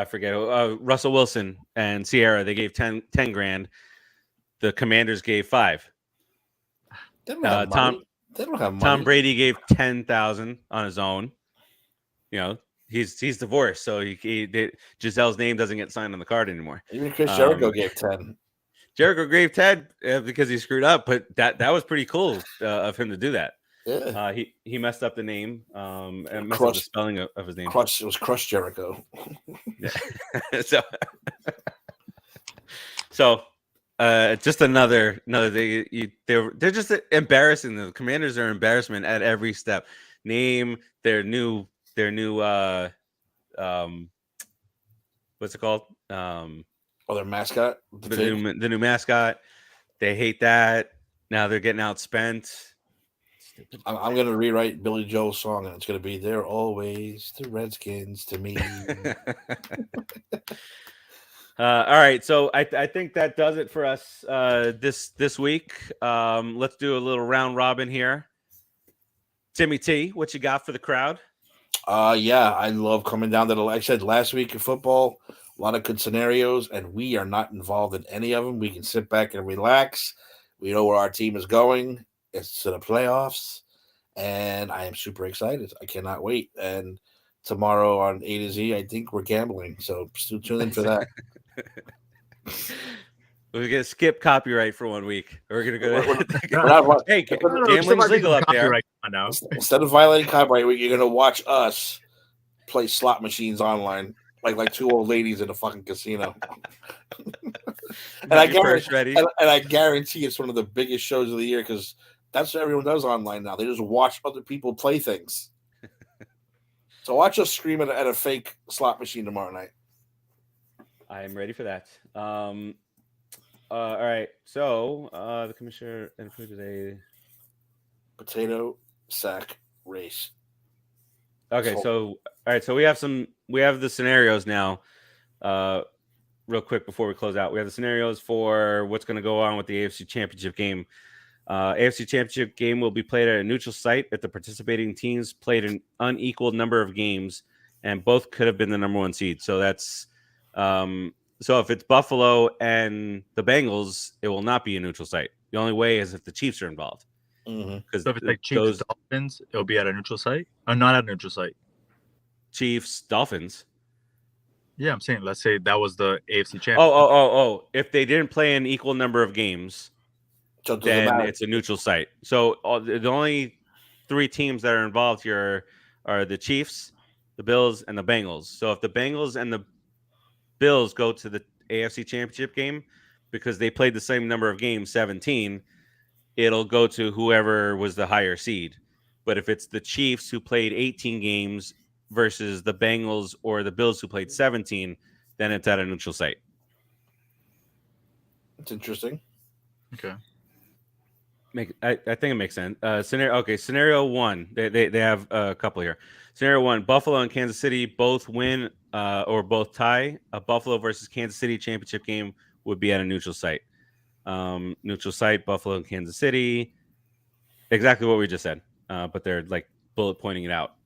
forget. Russell Wilson and Sierra, they gave 10 grand. The Commanders gave 5. They don't have money. They don't have money. Tom Brady gave 10,000 on his own. He's divorced, so Gisele's name doesn't get signed on the card anymore. Even Chris Jericho gave 10. Jericho gave 10 because he screwed up, but that was pretty cool of him to do that. Yeah. He messed up the name and messed up the spelling of his name. It was Crush Jericho. Yeah. so just another thing. They're just embarrassing. The Commanders are embarrassment at every step. Name their new what's it called? Their mascot. The new mascot. They hate that. Now they're getting outspent. I'm going to rewrite Billy Joel's song, and it's going to be "They're always the Redskins to me." All right, so I think that does it for us this week. Let's do a little round robin here. Timmy T, what you got for the crowd? Yeah, I love coming down to like I said last week in football. A lot of good scenarios, and we are not involved in any of them. We can sit back and relax. We know where our team is going. It's to the playoffs, and I am super excited. I cannot wait. And tomorrow on A to Z, I think we're gambling, so still tune in for that. We're gonna skip copyright for 1 week. We're gonna go. Hey, gambling's legal up there. Right now. Instead of violating copyright, you're gonna watch us play slot machines online, like 2 old ladies in a fucking casino. And I guarantee it's one of the biggest shows of the year because that's what everyone does online now. They just watch other people play things. So watch us scream at a fake slot machine tomorrow night. I am ready for that. All right. So the commissioner included a potato sack race. Okay. So all right. So we have the scenarios now. Real quick before we close out, we have the scenarios for what's going to go on with the AFC Championship game. AFC Championship game will be played at a neutral site if the participating teams played an unequal number of games, and both could have been the number 1 seed. So that's so if it's Buffalo and the Bengals, it will not be a neutral site. The only way is if the Chiefs are involved. Because so if it's like Chiefs Dolphins, it'll be at a neutral site, or not at a neutral site. Chiefs Dolphins. Yeah, I'm saying let's say that was the AFC Championship. Oh! If they didn't play an equal number of games, then it's a neutral site. So the only 3 teams that are involved here are the Chiefs, the Bills, and the Bengals. So if the Bengals and the Bills go to the AFC Championship game because they played the same number of games, 17, it'll go to whoever was the higher seed. But if it's the Chiefs who played 18 games versus the Bengals or the Bills who played 17, then it's at a neutral site. It's interesting. Okay. I think it makes sense. Scenario 1. They have a couple here. Scenario 1: Buffalo and Kansas City both win or both tie. A Buffalo versus Kansas City championship game would be at a neutral site. Neutral site: Buffalo and Kansas City. Exactly what we just said. But they're like bullet pointing it out.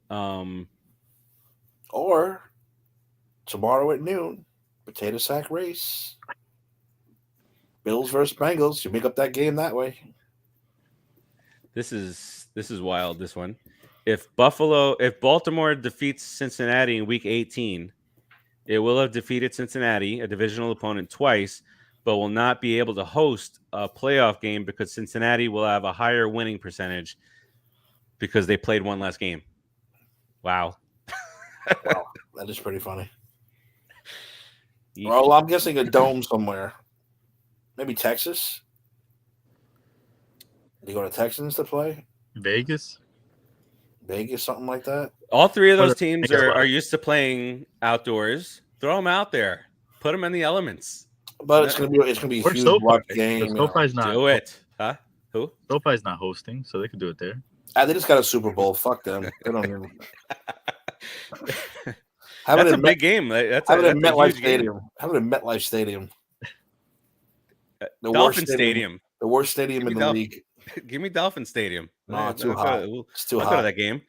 Or tomorrow at noon, potato sack race. Bills versus Bengals. You make up that game that way. This is wild. This one. If Baltimore defeats Cincinnati in Week 18, it will have defeated Cincinnati, a divisional opponent, twice, but will not be able to host a playoff game because Cincinnati will have a higher winning percentage because they played one less game. Wow. Wow, that is pretty funny. Yeesh. Well, I'm guessing a dome somewhere. Maybe Texas. They go to Texans to play? Vegas, Something like that. All three of those teams are used to playing outdoors. Throw them out there. Put them in the elements. But it's gonna be a huge watch game. SoFi's not. Do it, huh? Who? SoFi's not hosting, so they could do it there. They just got a Super Bowl. Fuck them. They don't even. That's a big game. That's have it a in MetLife huge Stadium. Game. Have it in MetLife Stadium. Dolphin Stadium. The worst stadium in the league. Give me Dolphin Stadium. No, too hot. It's too hot. I'll go to that game.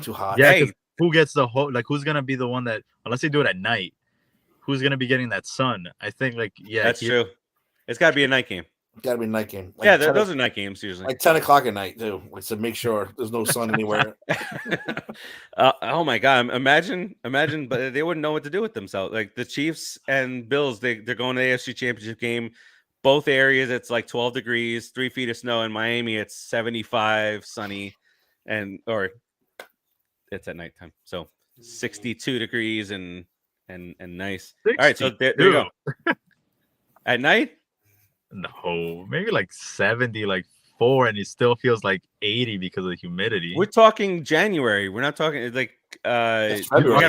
Too hot. Yeah, hey. Who gets the whole? Like, who's gonna be the one that? Unless they do it at night, who's gonna be getting that sun? I think, that's true. It's got to be a night game. It's got to be a night game. Those are night games usually. Like 10 o'clock at night, too. Like to make sure there's no sun anywhere. Oh my God! Imagine, but they wouldn't know what to do with themselves. Like the Chiefs and Bills, they're going to the AFC Championship game. Both areas, it's like 12 degrees, 3 feet of snow. In Miami, it's 75, sunny, or it's at nighttime, so 62 degrees and nice. 60. All right, so there you go. At night. No, maybe like 70, like 4, and it still feels like 80 because of the humidity. We're talking January. We're not talking like February.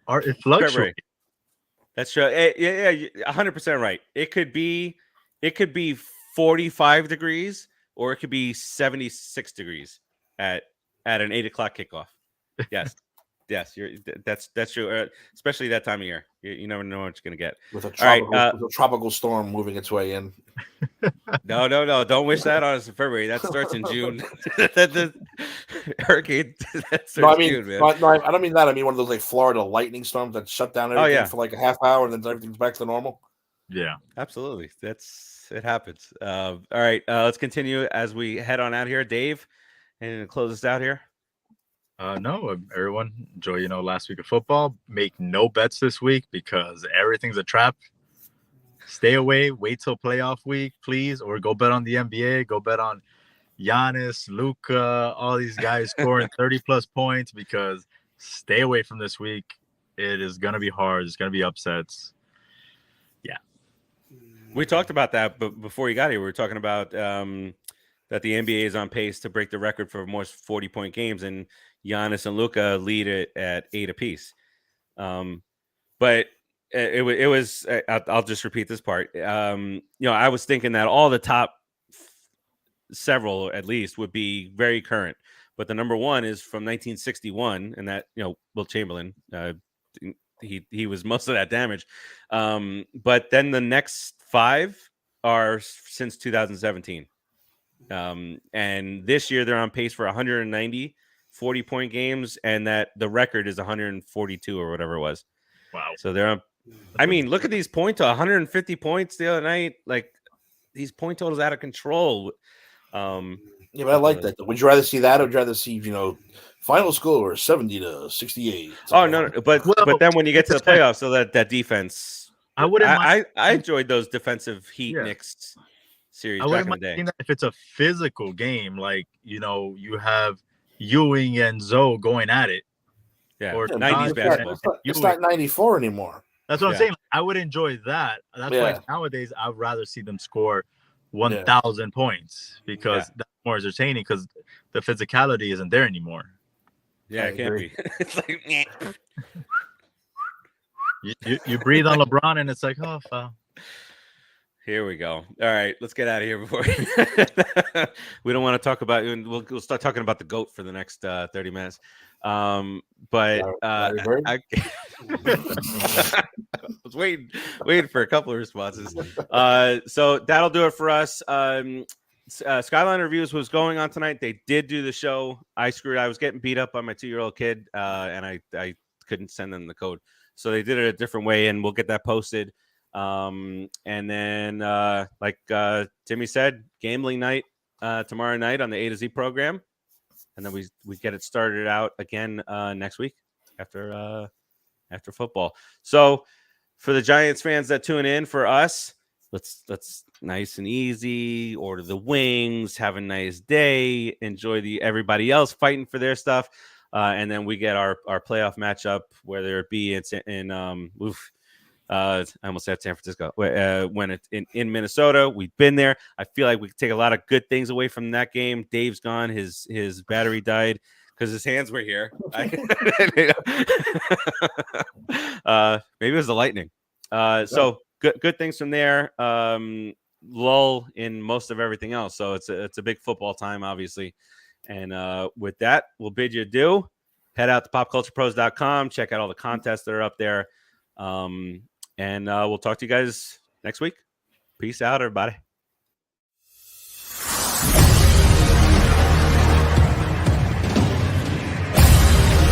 It fluctuates. That's true. Yeah, 100% right. It could be 45 degrees, or it could be 76 degrees at an 8 o'clock kickoff. Yes. Yes, that's true. Especially that time of year, you never know what you're gonna get. With a tropical storm moving its way in. No! Don't wish that on us in February. That starts in June. the hurricane. That starts in June, man. No, I don't mean that. I mean one of those like Florida lightning storms that shut down everything for like a half hour and then everything's back to normal. Yeah, absolutely. It happens. All right, let's continue as we head on out here, Dave, and close us out here. No, everyone enjoy, last week of football. Make no bets this week because everything's a trap. Stay away. Wait till playoff week, please, or go bet on the NBA. Go bet on Giannis, Luka, all these guys scoring 30-plus points because stay away from this week. It is going to be hard. It's going to be upsets. Yeah. We talked about that, but before you got here, we were talking about that the NBA is on pace to break the record for most 40-point games, and Giannis and Luka lead it at 8 apiece. But it was I'll just repeat this part. I was thinking that all the top several at least would be very current, but the number one is from 1961, and that Will Chamberlain. He was most of that damage. But then the next 5 are since 2017. And this year they're on pace for 190 40-point games, and that the record is 142 or whatever it was. Wow. So they're on. I mean, look at these points. 150 points the other night. Like, these point totals out of control. Yeah, but I like that. Would you rather see that, or would you rather see final score 70-68? Oh no, but then when you get to the playoffs, so that defense, I enjoyed those defensive Heat Knicks series back in the day. If it's a physical game, like you have Ewing and Zoe going at it. Yeah, or 90s basketball. It's not 94 anymore. That's what I'm saying. I would enjoy that. That's why nowadays I'd rather see them score 1,000 points because that's more entertaining because the physicality isn't there anymore. Yeah, it can't be. It's like you breathe on LeBron and it's like, oh, foul. Here we go. All right, let's get out of here before we don't want to talk about. We'll start talking about the GOAT for the next 30 minutes. But I was waiting for a couple of responses. So that'll do it for us. Skyline Reviews was going on tonight. They did do the show. I screwed. I was getting beat up by my 2-year-old kid, and I couldn't send them the code, so they did it a different way, and we'll get that posted. And then, like Timmy said, gambling night tomorrow night on the A to Z program, and then we get it started out again next week after football. So for the Giants fans that tune in, for us, let's nice and easy, order the wings, have a nice day, enjoy everybody else fighting for their stuff, and then we get our playoff matchup, whether it be it's in I almost said San Francisco. When it's in Minnesota, we've been there. I feel like we can take a lot of good things away from that game. Dave's gone. His battery died because his hands were here. Maybe it was the lightning. So good things from there. Lull in most of everything else. So it's a big football time, obviously. And with that, we'll bid you adieu. Head out to popculturepros.com. Check out all the contests that are up there. And we'll talk to you guys next week. Peace out, everybody.